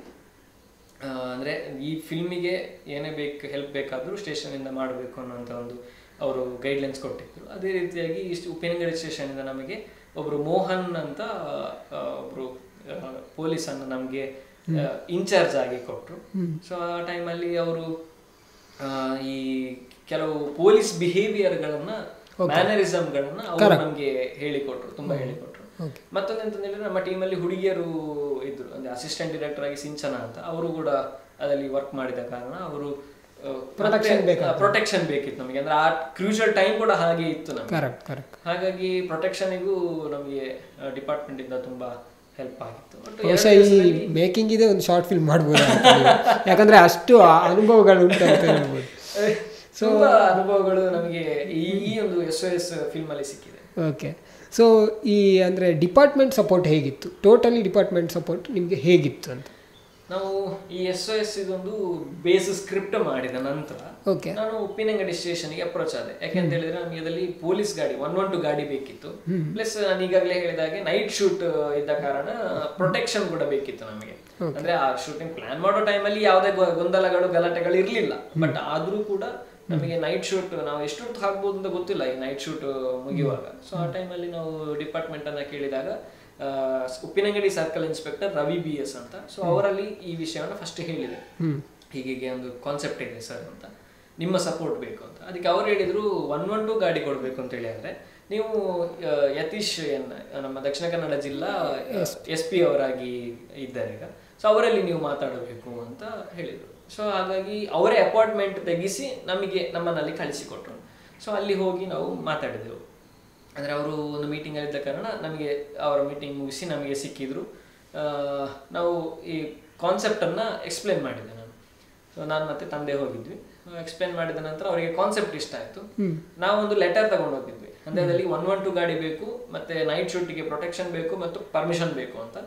Speaker 2: ಅಂದರೆ ಈ ಫಿಲ್ಮಿಗೆ ಏನೇ ಹೆಲ್ಪ್ ಬೇಕಾದರೂ ಸ್ಟೇಷನಿಂದ ಮಾಡಬೇಕು ಅನ್ನೋಂಥ ಒಂದು ಅವರು ಗೈಡ್ಲೈನ್ಸ್ ಕೊಟ್ಟಿದ್ರು. ಅದೇ ರೀತಿಯಾಗಿ ಉಪ್ಪಿನಂಗಡಿ ಸ್ಟೇಷನಿಂದ ನಮಗೆ ಒಬ್ರು ಮೋಹನ್ ಅಂತ ಒಬ್ರು ಪೊಲೀಸನ್ನು ನಮಗೆ ಇನ್ಚಾರ್ಜ್ ಆಗಿ ಕೊಟ್ಟರು. ಸೊ ಆ ಟೈಮಲ್ಲಿ ಅವರು ಈ ಕೆಲವು ಪೊಲೀಸ್ ಬಿಹೇವಿಯರ್ಗಳನ್ನ, ಮ್ಯಾನರಿಸಮ್ಗಳನ್ನ ಅವರು ನಮಗೆ ಹೇಳಿಕೊಟ್ರು, ತುಂಬಾ ಹೇಳಿಕೊಟ್ರು. ಮತ್ತೊಂದು ಎಂತ ಹೇಳಿದ್ರೆ, ನಮ್ಮ ಟೀಮಲ್ಲಿ ಹುಡುಗಿಯರು ಇದ್ರು, ಅಂದ್ರೆ ಅಸಿಸ್ಟೆಂಟ್ ಡೈರೆಕ್ಟರ್ ಆಗಿ ಸಿಂಚನಾ ಅಂತ, ಅವರು ಕೂಡ ಅದರಲ್ಲಿ ವರ್ಕ್ ಮಾಡಿದ ಕಾರಣ ಅವರು ಪ್ರೊಟೆಕ್ಷನ್ ಬೇಕಿತ್ತು ನಮಗೆ, ಅಂದ್ರೆ ಆ ಕ್ರೂಷಿಯಲ್ ಟೈಮ್ ಕೂಡ ಹಾಗೆ ಇತ್ತು ನಮಗೆ. ಹಾಗಾಗಿ ಪ್ರೊಟೆಕ್ಷನ್ಗೂ ನಮಗೆ ಡಿಪಾರ್ಟ್ಮೆಂಟ್ ಇಂದ ತುಂಬಾ ಹೆಲ್ಪ್ ಆಗಿತ್ತು.
Speaker 1: ಈ ಮೇಕಿಂಗ್ ಇದೆ ಒಂದು ಶಾರ್ಟ್ ಫಿಲ್ಮ್ ಮಾಡ್ಬೋದು, ಯಾಕಂದ್ರೆ ಅಷ್ಟು ಅನುಭವಗಳು ಉಂಟು ಅಂತ ಹೇಳ್ಬೋದು.
Speaker 2: ತುಂಬಾ ಅನುಭವಗಳು ನಮಗೆ ಈ ಒಂದು SOS ಫಿಲ್ಮ್ ಅಲ್ಲಿ ಸಿಕ್ಕಿದೆ.
Speaker 1: ಓಕೆ. ಸೊ ಈ ಅಂದರೆ ಡಿಪಾರ್ಟ್ಮೆಂಟ್ ಸಪೋರ್ಟ್ ಹೇಗಿತ್ತು, ಟೋಟಲಿ ಡಿಪಾರ್ಟ್ಮೆಂಟ್ ಸಪೋರ್ಟ್ ನಿಮಗೆ ಹೇಗಿತ್ತು ಅಂತ?
Speaker 2: ನಾವು ಈ SOS ಇದೊಂದು ಬೇಸ್ ಸ್ಕ್ರಿಪ್ಟ್ ಮಾಡಿದ ನಂತರ ನಾನು ಉಪ್ಪಿನಂಗಡಿ ಸ್ಟೇಷನ್ಗೆ ಅಪ್ರೋಚ್ ಆದೆ. ಯಾಕೆಂತ ಹೇಳಿದ್ರೆ ನಮಗೆ ಅದರಲ್ಲಿ ಪೊಲೀಸ್ ಗಾಡಿ 112 ಗಾಡಿ ಬೇಕಿತ್ತು, ಪ್ಲಸ್ ನಾನು ಈಗಾಗಲೇ ಹೇಳಿದಾಗೆ ನೈಟ್ ಶೂಟ್ ಇದ್ದ ಕಾರಣ ಪ್ರೊಟೆಕ್ಷನ್ ಕೂಡ ಬೇಕಿತ್ತು ನಮಗೆ. ಅಂದ್ರೆ ಆ ಶೂಟಿಂಗ್ ಪ್ಲಾನ್ ಮಾಡೋ ಟೈಮಲ್ಲಿ ಯಾವುದೇ ಗೊಂದಲಗಳು ಗಲಾಟೆಗಳು ಇರಲಿಲ್ಲ, ಬಟ್ ಆದ್ರೂ ಕೂಡ ನಮಗೆ ನೈಟ್ ಶೂಟ್ ನಾವು ಎಷ್ಟು ಹೊತ್ತು ಹಾಕ್ಬೋದು ಅಂತ ಗೊತ್ತಿಲ್ಲ ಈ ನೈಟ್ ಶೂಟ್ ಮುಗಿಯುವಾಗ. ಸೊ ಆ ಟೈಮಲ್ಲಿ ನಾವು ಡಿಪಾರ್ಟ್ಮೆಂಟ್ ಅನ್ನ ಕೇಳಿದಾಗ Uppinangadi circle inspector Ravi BS ಅಂತ, ಸೊ ಅವರಲ್ಲಿ ಈ ವಿಷಯವನ್ನು ಫಸ್ಟ್ ಹೇಳಿದೆ, ಹೀಗೆ ಒಂದು ಕಾನ್ಸೆಪ್ಟ್ ಇದೆ ಸರ್ ಅಂತ, ನಿಮ್ಮ ಸಪೋರ್ಟ್ ಬೇಕು ಅಂತ. ಅದಕ್ಕೆ ಅವ್ರು ಹೇಳಿದ್ರು 112 ಗಾಡಿ ಕೊಡಬೇಕು ಅಂತ ಹೇಳಿ, ಅಂದರೆ ನೀವು ಯತೀಶ್ ನಮ್ಮ ದಕ್ಷಿಣ ಕನ್ನಡ ಜಿಲ್ಲಾ SP ಅವರಾಗಿ ಇದ್ದಾರೆ ಈಗ, ಸೊ ಅವರಲ್ಲಿ ನೀವು ಮಾತಾಡಬೇಕು ಅಂತ ಹೇಳಿದರು. ಸೊ ಹಾಗಾಗಿ ಅವರೇ ಅಪಾಯಿಂಟ್ಮೆಂಟ್ ತೆಗಿಸಿ ನಮ್ಮನ್ನಲ್ಲಿ ಕಳಿಸಿಕೊಟ್ರು. ಸೊ ಅಲ್ಲಿ ಹೋಗಿ ನಾವು ಮಾತಾಡಿದೆವು. ಅಂದರೆ ಅವರು ಒಂದು ಮೀಟಿಂಗಲ್ಲಿದ್ದ ಕಾರಣ ನಮಗೆ ಅವರ ಮೀಟಿಂಗ್ ಮುಗಿಸಿ ನಮಗೆ ಸಿಕ್ಕಿದ್ರು. ನಾವು ಈ ಕಾನ್ಸೆಪ್ಟನ್ನು ಎಕ್ಸ್ಪ್ಲೇನ್ ಮಾಡಿದೆ ನಾನು. ಸೊ ನಾನು ಮತ್ತೆ ತಂದೆ ಹೋಗಿದ್ವಿ, ಎಕ್ಸ್ಪ್ಲೇನ್ ಮಾಡಿದ ನಂತರ ಅವರಿಗೆ ಕಾನ್ಸೆಪ್ಟ್ ಇಷ್ಟ ಆಯಿತು. ನಾವೊಂದು ಲೆಟರ್ ತಗೊಂಡು ಹೋಗಿದ್ವಿ, ಅಂದರೆ ಅದರಲ್ಲಿ 112 ಗಾಡಿ ಬೇಕು, ಮತ್ತು ನೈಟ್ ಶೂಟಿಗೆ ಪ್ರೊಟೆಕ್ಷನ್ ಬೇಕು ಮತ್ತು ಪರ್ಮಿಷನ್ ಬೇಕು ಅಂತ.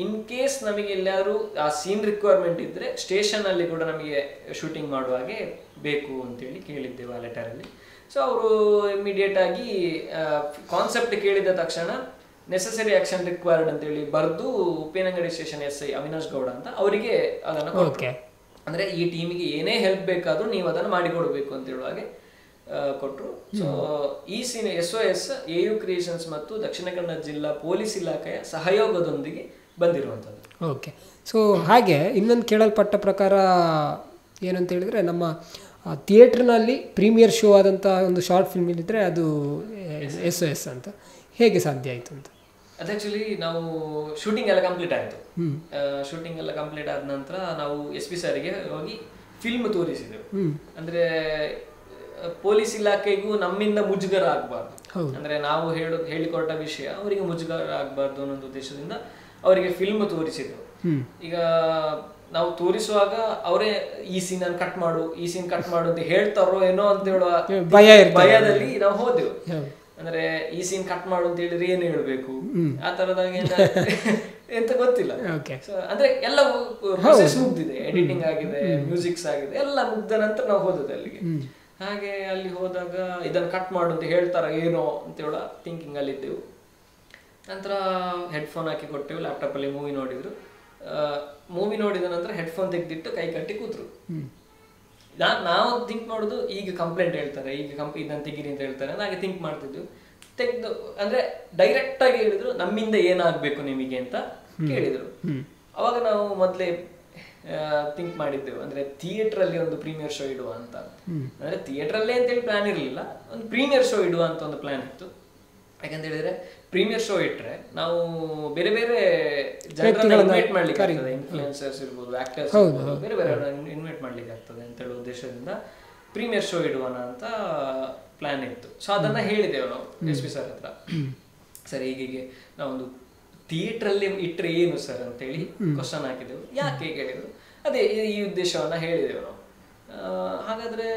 Speaker 2: ಇನ್ ಕೇಸ್ ನಮಗೆ ಎಲ್ಲಾದರೂ ಆ ಸೀನ್ ರಿಕ್ವೈರ್ಮೆಂಟ್ ಇದ್ದರೆ ಸ್ಟೇಷನಲ್ಲಿ ಕೂಡ ನಮಗೆ ಶೂಟಿಂಗ್ ಮಾಡುವಾಗೆ ಬೇಕು ಅಂತೇಳಿ ಕೇಳಿದ್ದೆವು ಆ ಲೆಟರಲ್ಲಿ. ಸೊ ಅವರು ಇಮಿಡಿಯೇಟ್ ಆಗಿ ಕಾನ್ಸೆಪ್ಟ್ ಕೇಳಿದ ತಕ್ಷಣ ನೆಸೆಸರಿ ಆಕ್ಷನ್ ರಿಕ್ವೈರ್ಡ್ ಅಂತೇಳಿ ಬರೆದು ಉಪ್ಪಿನಂಗಡಿ ಸ್ಟೇಷನ್ SI ಅವಿನಾಶ್ ಗೌಡ ಅಂತ ಅವರಿಗೆ ಅದನ್ನು ಕೊಟ್ಟೆ. ಅಂದರೆ ಈ ಟೀಮಿಗೆ ಏನೇ ಹೆಲ್ಪ್ ಬೇಕಾದರೂ ನೀವು ಅದನ್ನು ಮಾಡಿಕೊಡ್ಬೇಕು ಅಂತ ಹೇಳುವಾಗೆ ಕೊಟ್ಟರು. ಸೊ ಈ ಸೀನ್ SOS AU ಕ್ರಿಯೇಷನ್ಸ್ ಮತ್ತು ದಕ್ಷಿಣ ಕನ್ನಡ ಜಿಲ್ಲಾ ಪೊಲೀಸ್ ಇಲಾಖೆಯ ಸಹಯೋಗದೊಂದಿಗೆ ಬಂದಿರುವಂಥದ್ದು.
Speaker 1: ಓಕೆ. ಸೊ ಹಾಗೆ ಇನ್ನೊಂದು ಕೇಳಲ್ಪಟ್ಟ ಪ್ರಕಾರ ಏನಂತ ಹೇಳಿದರೆ, ನಮ್ಮ ಥಿಯೇಟ್ರ್ನಲ್ಲಿ ಪ್ರೀಮಿಯರ್ ಶೋ ಆದಂಥ ಒಂದು ಶಾರ್ಟ್ ಫಿಲ್ಮ್ ಇದ್ದರೆ ಅದು SOS ಅಂತ ಹೇಗೆ ಸಾಧ್ಯ ಆಯಿತು ಅಂತ?
Speaker 2: ಅದು ಆ್ಯಕ್ಚುಲಿ ನಾವು ಶೂಟಿಂಗ್ ಎಲ್ಲ ಕಂಪ್ಲೀಟ್ ಆಯಿತು. ಶೂಟಿಂಗ್ ಎಲ್ಲ ಕಂಪ್ಲೀಟ್ ಆದ ನಂತರ ನಾವು SP ಸರ್ಗೆ ಹೋಗಿ ಫಿಲ್ಮ್ ತೋರಿಸಿದೆವು. ಅಂದರೆ ಪೊಲೀಸ್ ಇಲಾಖೆಗೂ ನಮ್ಮಿಂದ ಮುಜುಗರ ಆಗ್ಬಾರ್ದು,
Speaker 1: ಹೌದು.
Speaker 2: ಅಂದ್ರೆ ನಾವು ಹೇಳಿಕೊಟ್ಟ ವಿಷಯ ಅವರಿಗೆ ಮುಜುಗರ ಆಗ್ಬಾರ್ದು ಅನ್ನೋ ಉದ್ದೇಶದಿಂದ ಅವರಿಗೆ ಫಿಲ್ಮ್ ತೋರಿಸಿದ್ರು. ಈಗ ನಾವು ತೋರಿಸುವಾಗ ಅವರೇ ಈ ಸೀನ್ ಅನ್ನು ಕಟ್ ಮಾಡು, ಈ ಸೀನ್ ಕಟ್ ಮಾಡು ಅಂತ ಹೇಳ್ತಾರೋ ಏನೋ ಅಂತ ಹೇಳುವ ಭಯದಲ್ಲಿ ನಾವು ಹೋದೆವು. ಅಂದ್ರೆ ಈ ಸೀನ್ ಕಟ್ ಮಾಡು ಅಂತ ಹೇಳಿದ್ರೆ ಏನ್ ಹೇಳ್ಬೇಕು, ಆ ತರದಾಗ ಎಂತ ಗೊತ್ತಿಲ್ಲ. ಅಂದ್ರೆ ಎಲ್ಲ ಪ್ರೊಸೆಸ್ ಮುಗ್ದಿದೆ, ಎಡಿಟಿಂಗ್ ಆಗಿದೆ, ಮ್ಯೂಸಿಕ್ಸ್ ಆಗಿದೆ, ಎಲ್ಲ ಮುಗ್ದ ನಂತರ ನಾವು ಹೋದದ್ದು ಅಲ್ಲಿಗೆ. ಹಾಗೆ ಅಲ್ಲಿ ಹೋದಾಗ ಇದನ್ನ ಕಟ್ ಮಾಡು ಅಂತ ಹೇಳ್ತಾರ ಏನೋ ಅಂತ ಹೇಳೋ ಥಿಂಕಿಂಗ್ ಅಲ್ಲಿ ಇದ್ದೆವು. ನಂತರ ಹೆಡ್ಫೋನ್ ಹಾಕಿ ಕೊಟ್ಟೆವು, ಲ್ಯಾಪ್ಟಾಪ್ ಅಲ್ಲಿ ಮೂವಿ ನೋಡಿದ್ರು. ಮೂವಿ ನೋಡಿದ ನಂತರ ಹೆಡ್ಫೋನ್ ತೆಗೆದಿಟ್ಟು ಕೈ ಕಟ್ಟಿ ಕೂತ್ರು. ನಾವು ಥಿಂಕ್ ಮಾಡೋದು ಈಗ ಕಂಪ್ಲೇಂಟ್ ಹೇಳ್ತಾರೆ, ಈಗ ಇದನ್ನ ತೆಗೀರಿ ಅಂತ ಹೇಳ್ತಾರೆ, ಹಾಗೆ ಥಿಂಕ್ ಮಾಡ್ತಿದ್ವಿ. ತೆಗೆದು ಅಂದ್ರೆ ಡೈರೆಕ್ಟ್ ಆಗಿ ಹೇಳಿದ್ರು ನಮ್ಮಿಂದ ಏನಾಗ್ಬೇಕು ನಿಮಗೆ ಅಂತ ಕೇಳಿದ್ರು. ಅವಾಗ ನಾವು ಮೊದಲೇ ಥಿಂಕ್ ಮಾಡಿದ್ದೆವು, ಅಂದ್ರೆ ಥಿಯೇಟರ್ ಅಲ್ಲಿ ಒಂದು ಪ್ರೀಮಿಯರ್ ಶೋ ಇಡುವ ಅಂತ. ಅಂದ್ರೆ ಥಿಯೇಟರ್ ಅಲ್ಲೇ ಅಂತೇಳಿ ಪ್ಲಾನ್ ಇರಲಿಲ್ಲ, ಒಂದು ಪ್ರೀಮಿಯರ್ ಶೋ ಇಡುವ ಅಂತ ಒಂದು ಪ್ಲಾನ್ ಇತ್ತು. ಯಾಕಂತ ಹೇಳಿದ್ರೆ ಪ್ರೀಮಿಯರ್ ಶೋ ಇಟ್ರೆ ನಾವು ಬೇರೆ ಬೇರೆ ಜನರನ್ನ ಇನ್ವೈಟ್ ಮಾಡ್ಲಿಕ್ಕೆ ಆಗ್ತದೆ, ಇನ್ಫ್ಲುಯೆನ್ಸರ್ಸ್ ಇರ್ಬೋದು, ಆಕ್ಟರ್ಸ್ ಇರ್ಬೋದು, ಬೇರೆ ಬೇರೆ ಇನ್ವೈಟ್ ಮಾಡ್ಲಿಕ್ಕೆ ಆಗ್ತದೆ ಅಂತ ಹೇಳುವ ಉದ್ದೇಶದಿಂದ ಪ್ರೀಮಿಯರ್ ಶೋ ಇಡುವನ ಅಂತ ಪ್ಲಾನ್ ಇತ್ತು. ಸೊ ಅದನ್ನ ಹೇಳಿದೆವು ನಾವು SP ಸರ್ ಹತ್ರ. ಸರ್ ಹೀಗೆ ನಾವೊಂದು ಥಿಯೇಟರ್ ಅಲ್ಲಿ ಇಟ್ರೆ ಏನು ಸರ್ ಅಂತೇಳಿ ಕ್ವಶನ್ ಹಾಕಿದೆವು. ಯಾಕೆ ಕೇಳಿದ್ರು, ಅದೇ ಈ ಉದ್ದೇಶವನ್ನ ಹೇಳಿದೆವು ನಾವು. ಹಾಗಾದ್ರೆ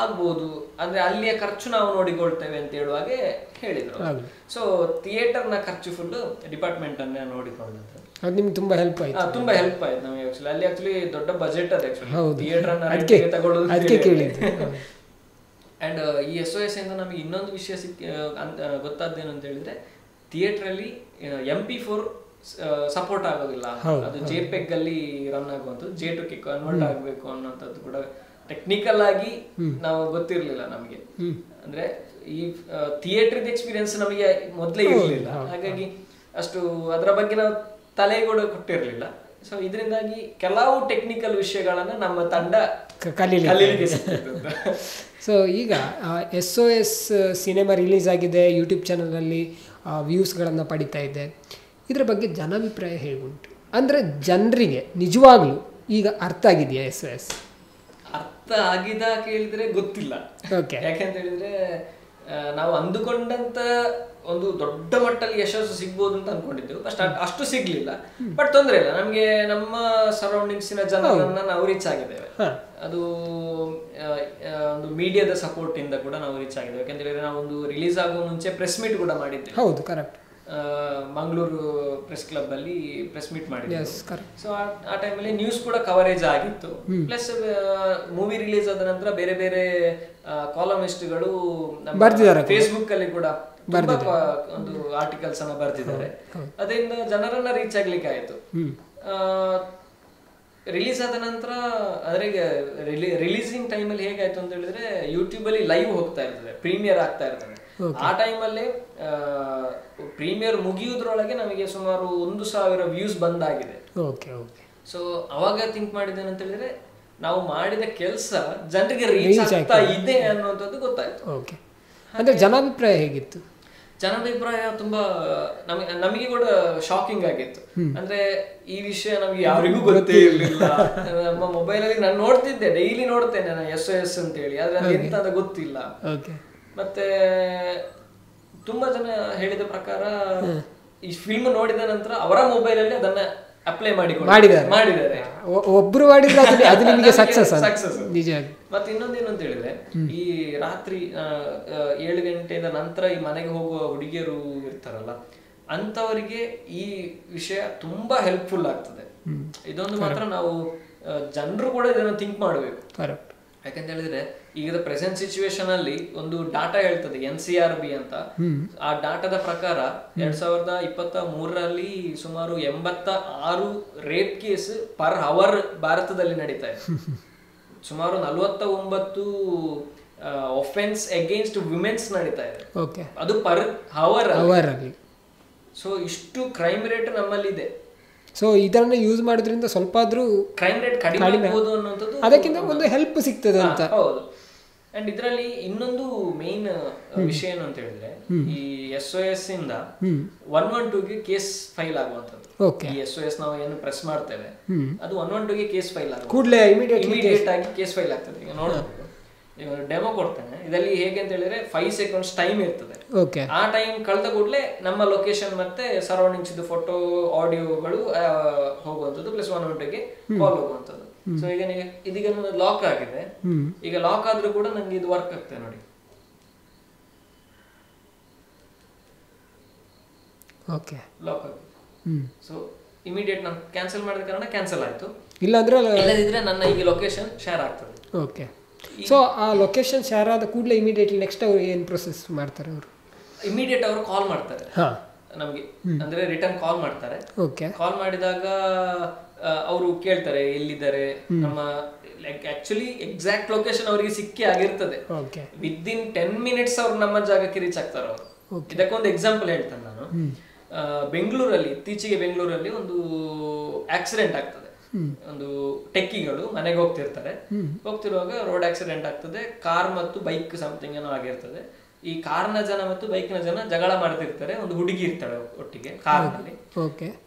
Speaker 2: ಆಗ್ಬೋದು, ಅಂದ್ರೆ ಅಲ್ಲಿಯ ಖರ್ಚು ನಾವು ನೋಡಿಕೊಳ್ತೇವೆ ಅಂತ ಹೇಳುವಾಗೆ ಹೇಳಿದ್ರು. ಸೊ ಥಿಯೇಟರ್ನ ಖರ್ಚು ಫುಲ್ ಡಿಪಾರ್ಟ್ಮೆಂಟ್ ಅನ್ನೇ ನೋಡಿಕೊಂಡದ್ದು.
Speaker 1: ಅದು ನಿಮ್ಗೆ ತುಂಬಾ ಹೆಲ್ಪ್ ಆಯ್ತು.
Speaker 2: ತುಂಬಾ ಹೆಲ್ಪ್ ಆಯ್ತು ನಮಗೆ. ಅಲ್ಲಿ ಆಕ್ಚುಲಿ ದೊಡ್ಡ ಬಜೆಟ್ ಅದೇ ಥಿಯೇಟರ್ ಅನ್ನ ತಗೊಳ್ಳೋದು. ಅಂಡ್ ಈ SOS ಇಂದ ನಮಗೆ ಇನ್ನೊಂದು ವಿಷಯ ಗೊತ್ತಾದ್ದೇನು ಅಂತ ಹೇಳಿದ್ರೆ, ಥಿಯೇಟರ್ ಅಲ್ಲಿ MP4 ಸಪೋರ್ಟ್ ಆಗೋದಿಲ್ಲ, ಅದು JPEG ಅಲ್ಲಿ ರನ್ ಆಗುವಂಥದ್ದು, J2 ಗೆ ಕನ್ವರ್ಟ್ ಆಗಬೇಕು ಅನ್ನೋಂಥದ್ದು ಕೂಡ ಟೆಕ್ನಿಕಲ್ ಆಗಿ ನಾವು ಗೊತ್ತಿರಲಿಲ್ಲ ನಮಗೆ. ಅಂದ್ರೆ ಈ ಥಿಯೇಟರ್ ಎಕ್ಸ್ಪೀರಿಯನ್ಸ್ ನಮಗೆ ಮೊದಲೇ ಇರಲಿಲ್ಲ, ಹಾಗಾಗಿ ಅಷ್ಟು ಅದರ ಬಗ್ಗೆ ನಾವು ತಲೆ ಕೂಡ ಕೊಟ್ಟಿರಲಿಲ್ಲ. ಸೊ ಇದರಿಂದಾಗಿ ಕೆಲವು ಟೆಕ್ನಿಕಲ್ ವಿಷಯಗಳನ್ನ ನಮ್ಮ ತಂಡ ಕಲೀಲಿಕ್ಕೆ ಸಿಕ್ಕಿತ್ತು.
Speaker 1: ಸೊ ಈಗ SOS ಸಿನಿಮಾ ರಿಲೀಸ್ ಆಗಿದೆ, ಯೂಟ್ಯೂಬ್ ಚಾನಲಲ್ಲಿ ವ್ಯೂಸ್ಗಳನ್ನು ಪಡಿತಾ ಇದೆ. ಇದರ ಬಗ್ಗೆ ಜನಾಭಿಪ್ರಾಯ ಹೇಗುಂಟು? ಅಂದರೆ ಜನರಿಗೆ ನಿಜವಾಗ್ಲೂ ಈಗ ಅರ್ಥ ಆಗಿದೆಯಾ SOS?
Speaker 2: ಅರ್ಥ ಆಗಿದ ಕೇಳಿದ್ರೆ ಗೊತ್ತಿಲ್ಲ. ಯಾಕೆಂತ ಹೇಳಿದ್ರೆ ನಾವು ಅಂದುಕೊಂಡಂತ ಒಂದು ದೊಡ್ಡ ಮಟ್ಟದಲ್ಲಿ ಯಶಸ್ಸು ಸಿಗ್ಬೋದು ಅಂತ ಅನ್ಕೊಂಡಿದ್ದೆವು. ಅಷ್ಟು ಸಿಗ್ಲಿಲ್ಲ, ಬಟ್ ತೊಂದರೆ ಇಲ್ಲ, ನಮ್ಗೆ ನಮ್ಮ ಸರೌಂಡಿಂಗ್ಸಿನ ಜನರನ್ನ ನಾವು ರೀಚ್ ಆಗಿದ್ದೇವೆ. ಅದು ಒಂದು ಮೀಡಿಯಾದ ಸಪೋರ್ಟ್ ಇಂದ ಕೂಡ ನಾವು ರೀಚ್ ಆಗಿದ್ದೇವೆ. ಯಾಕಂತ ಹೇಳಿದ್ರೆ ನಾವು ಒಂದು ರಿಲೀಸ್ ಆಗುವ ಮುಂಚೆ ಪ್ರೆಸ್ ಮೀಟ್ ಕೂಡ ಮಾಡಿದ್ದೇವೆ.
Speaker 1: ಹೌದು, ಕರೆಕ್ಟ್.
Speaker 2: ಮಂಗಳೂರು ಪ್ರೆಸ್ ಕ್ಲಬ್ ಅಲ್ಲಿ ಪ್ರೆಸ್ ಮೀಟ್ ಮಾಡಿದ್ವಿ. ಸೊ ಆ ಟೈಮಲ್ಲಿ ನ್ಯೂಸ್ ಕೂಡ ಕವರೇಜ್ ಆಗಿತ್ತು. ಪ್ಲಸ್ ಮೂವಿ ರಿಲೀಸ್ ಆದ ನಂತರ ಬೇರೆ ಬೇರೆ ಕಾಲಮಿಸ್ಟ್ಗಳು ಫೇಸ್ಬುಕ್ ಅಲ್ಲಿ ಕೂಡ ಒಂದು ಆರ್ಟಿಕಲ್ಸ್ ಅನ್ನ ಬರ್ತಿದ್ದಾರೆ. ಅದರಿಂದ ಜನರನ್ನ ರೀಚ್ ಆಗ್ಲಿಕ್ಕೆ ಆಯ್ತು. ರಿಲೀಸ್ ಆದ ನಂತರ ಅದ್ರಿಗೆ ರಿಲೀಸಿಂಗ್ ಟೈಮಲ್ಲಿ ಹೇಗಾಯ್ತು ಅಂತ ಹೇಳಿದ್ರೆ, ಯೂಟ್ಯೂಬ್ ಅಲ್ಲಿ ಲೈವ್ ಹೋಗ್ತಾ ಇರ್ತದೆ, ಪ್ರೀಮಿಯರ್ ಆಗ್ತಾ ಇರ್ತದೆ. ಆ ಟೈಮಲ್ಲಿ ಪ್ರೀಮಿಯರ್ ಮುಗಿಯುವುದ್ರೊಳಗೆ ನಮಗೆ ಸುಮಾರು 1,000 ವ್ಯೂಸ್ ಬಂದಾಗಿದೆ. ಸೊ ಅವಾಗ ಥಿಂಕ್ ಮಾಡಿದ್ದೇನೆ ಅಂತ ಹೇಳಿದ್ರೆ, ನಾವು ಮಾಡಿದ ಕೆಲಸ ಜನರಿಗೆ ರೀಚ್ ಆಗ್ತಾ ಇದೆ ಅನ್ನುವಂಥದ್ದು ಗೊತ್ತಾಯ್ತು.
Speaker 1: ಅಂದ್ರೆ ಜನಾಭಿಪ್ರಾಯ ಹೇಗಿತ್ತು?
Speaker 2: ಜನಾಭಿಪ್ರಾಯ ತುಂಬಾ ನಮಗೆ ಕೂಡ ಶಾಕಿಂಗ್ ಆಗಿತ್ತು. ಅಂದ್ರೆ ಈ ವಿಷಯ ನಮ್ಗೆ ಯಾರಿಗೂ ಗೊತ್ತೇ ಇರ್ಲಿಲ್ಲ. ನಮ್ಮ ಮೊಬೈಲ್ ಅಲ್ಲಿ ನಾನು ನೋಡ್ತಿದ್ದೆ, ಡೈಲಿ ನೋಡ್ತೇನೆ ನಾನು SOS ಅಂತ ಹೇಳಿ, ಆದ್ರೆ ಅದು ಎಂತ ಅಂತ ಗೊತ್ತಿಲ್ಲ. ಮತ್ತೆ ತುಂಬಾ ಜನ ಹೇಳಿದ ಪ್ರಕಾರ ಈ ಫಿಲ್ಮ್ ನೋಡಿದ ನಂತರ ಅವರ ಮೊಬೈಲ್ ಅಲ್ಲಿ ಅದನ್ನ ಅಪ್ಲೈ ಮಾಡಿದ್ದಾರೆ.
Speaker 1: ಒಬ್ರು ಮಾಡಿದ್ರೆ ಅದು ನಿಮಗೆ ಸಕ್ಸಸ್.
Speaker 2: ಮತ್ತೆ ಇನ್ನೊಂದೇನು ಅಂತ ಹೇಳಿದ್ರೆ, ಈ ರಾತ್ರಿ 7 ಗಂಟೆಯ ನಂತರ ಈ ಮನೆಗೆ ಹೋಗುವ ಹುಡುಗಿಯರು ಇರ್ತಾರಲ್ಲ, ಅಂತವರಿಗೆ ಈ ವಿಷಯ ತುಂಬಾ ಹೆಲ್ಪ್ಫುಲ್ ಆಗ್ತದೆ. ಇದೊಂದು ಮಾತ್ರ ನಾವು ಜನರು ಕೂಡ ಇದನ್ನು ಥಿಂಕ್ ಮಾಡಬೇಕು. ಯಾಕಂತ ಹೇಳಿದ್ರೆ ಈಗ ಪ್ರೆಸೆಂಟ್ ಸಿಚುವೇಶನ್ ಅಲ್ಲಿ ಒಂದು ಡಾಟಾ ಹೇಳ್ತದೆ NCRB ಅಂತ. ಆ ಡಾಟಾದ ಪ್ರಕಾರ 2023ರಲ್ಲಿ ಸುಮಾರು 86 ರೇಪ್ ಕೇಸ್ ಪರ್ ಅವರ್ ಭಾರತದಲ್ಲಿ ನಡೀತಾ ಇದೆ. ಸುಮಾರು 49 ಒಫೆನ್ಸ್ ಅಗೇನ್ಸ್ಟ್ ವಿಮೆನ್ಸ್ ನಡೀತಾ ಇದೆ, ಅದು ಪರ್ ಅವರ್. ಸೊ ಇಷ್ಟು ಕ್ರೈಮ್ ರೇಟ್ ನಮ್ಮಲ್ಲಿ ಇದೆ.
Speaker 1: ಸೊ ಇದನ್ನ ಯೂಸ್ ಮಾಡೋದ್ರಿಂದ ಸ್ವಲ್ಪ ಆದ್ರೂ
Speaker 2: ಕ್ರೈಮ್ ರೇಟ್ ಕಡಿಮೆ ಆಗಬಹುದು ಅನ್ನೋದು,
Speaker 1: ಅದಕ್ಕಿಂತ ಒಂದು ಹೆಲ್ಪ್ ಸಿಗ್ತದೆ ಅಂತ.
Speaker 2: ಹೌದು. ಅಂಡ್ ಇದರಲ್ಲಿ ಇನ್ನೊಂದು ಮೇನ್ ವಿಷಯ ಏನು ಅಂತ ಹೇಳಿದ್ರೆ, ಈ SOS ಇಂದ 112ಗೆ ಕೇಸ್ ಫೈಲ್ ಆಗುವಂತದ್ದು. ಈ SOS ನಾವು ಏನು ಪ್ರೆಸ್ ಮಾಡ್ತೇವೆ, ಅದು 112ಗೆ ಕೇಸ್ ಫೈಲ್ ಆಗುತ್ತೆ, ಕೂಡಲೇ ಇಮಿಡಿಯೇಟ್ ಆಗಿ ಕೇಸ್ ಫೈಲ್ ಆಗ್ತದೆ. ಈಗ ನೋಡಬಹುದು ಡೆಮೋ ಕೊಡ್ತೇನೆ. ಇದರಲ್ಲಿ ಹೇಗೆ ಅಂತ ಹೇಳಿದ್ರೆ 5 seconds ಟೈಮ್ ಇರ್ತದೆ.
Speaker 1: ಓಕೆ.
Speaker 2: ಆ ಟೈಮ್ ಕಳೆದ ಕೂಡಲೇ ನಮ್ಮ ಲೊಕೇಶನ್ ಮತ್ತೆ ಸರೌಂಡಿಂಗ್ಸ್ ಇದು ಫೋಟೋ ಆಡಿಯೋಗಳು ಹೋಗುವಂಥದ್ದು, ಪ್ಲಸ್ 112ಗೆ ಕಾಲ್ ಹೋಗುವಂಥದ್ದು. ಸೊ ಈಗ ಇದೀಗ ಲಾಕ್ ಆಗಿದೆ. ಈಗ ಲಾಕ್ ಆದ್ರೂ ಕೂಡ ನಂಗೆ ಇದು ವರ್ಕ್ ಆಗ್ತದೆ ನೋಡಿ.
Speaker 1: ಓಕೆ,
Speaker 2: ಲಾಕ್ ಆಗಿದೆ. ಸೊ ಇಮಿಡಿಯೇಟ್ ನಾನು ಕ್ಯಾನ್ಸಲ್ ಮಾಡಿದ ಕಾರಣ ಕ್ಯಾನ್ಸಲ್ ಆಯ್ತು.
Speaker 1: ಇಲ್ಲದಿದ್ರೆ
Speaker 2: ನನ್ನ ಈಗ ಲೊಕೇಶನ್ ಶೇರ್ ಆಗ್ತದೆ.
Speaker 1: ಓಕೆ. ಸೊ ಆ ಲೊಕೇಶನ್ ಶೇರ್ ಆದ ಕೂಡಲೇ ಇಮಿಡಿಯೇಟ್ಲಿ ನೆಕ್ಸ್ಟ್ ಅವ್ರು ಏನು ಪ್ರೊಸೆಸ್ ಮಾಡ್ತಾರೆ? ಅವರು
Speaker 2: ಇಮಿಡಿಯೇಟ್ ಅವರು ಕಾಲ್ ಮಾಡ್ತಾರೆ ನಮಗೆ, ಅಂದ್ರೆ ರಿಟರ್ನ್ ಕಾಲ್ ಮಾಡ್ತಾರೆ.
Speaker 1: ಓಕೆ.
Speaker 2: ಕಾಲ್ ಮಾಡಿದಾಗ ಅವರು ಕೇಳ್ತಾರೆ ಎಲ್ಲಿದ್ದಾರೆ ನಮ್ಮ, ಲೈಕ್ ಆಕ್ಚುಲಿ ಎಕ್ಸಾಕ್ಟ್ ಲೊಕೇಶನ್ ಅವರಿಗೆ ಸಿಕ್ಕಿ ಆಗಿರ್ತದೆ. ವಿದಿನ್ 10 minutes ಅವ್ರು ನಮ್ಮ ಜಾಗಕ್ಕೆ ರೀಚ್ ಆಗ್ತಾರೆ ಅವರು. ಇದಕ್ಕೊಂದು ಎಕ್ಸಾಂಪಲ್ ಹೇಳ್ತೇನೆ ನಾನು. ಬೆಂಗಳೂರಲ್ಲಿ ಇತ್ತೀಚೆಗೆ ಬೆಂಗಳೂರಲ್ಲಿ ಒಂದು ಆಕ್ಸಿಡೆಂಟ್ ಆಗ್ತದೆ. ಒಂದು ಟೆಕ್ಕಿಗಳು ಮನೆಗೆ ಹೋಗ್ತಿರುವಾಗ ರೋಡ್ ಆಕ್ಸಿಡೆಂಟ್ ಆಗ್ತದೆ. ಕಾರ್ ಮತ್ತು ಬೈಕ್ ಸಮಥಿಂಗ್ ಏನೋ ಆಗಿರ್ತದೆ. ಈ ಕಾರ್ನ ಜನ ಮತ್ತು ಬೈಕ್ನ ಜನ ಜಗಳ ಮಾಡ್ತಿರ್ತಾರೆ. ಒಂದು ಹುಡುಗಿ ಇರ್ತಾಳೆ ಒಟ್ಟಿಗೆ ಕಾರ್ನಲ್ಲಿ.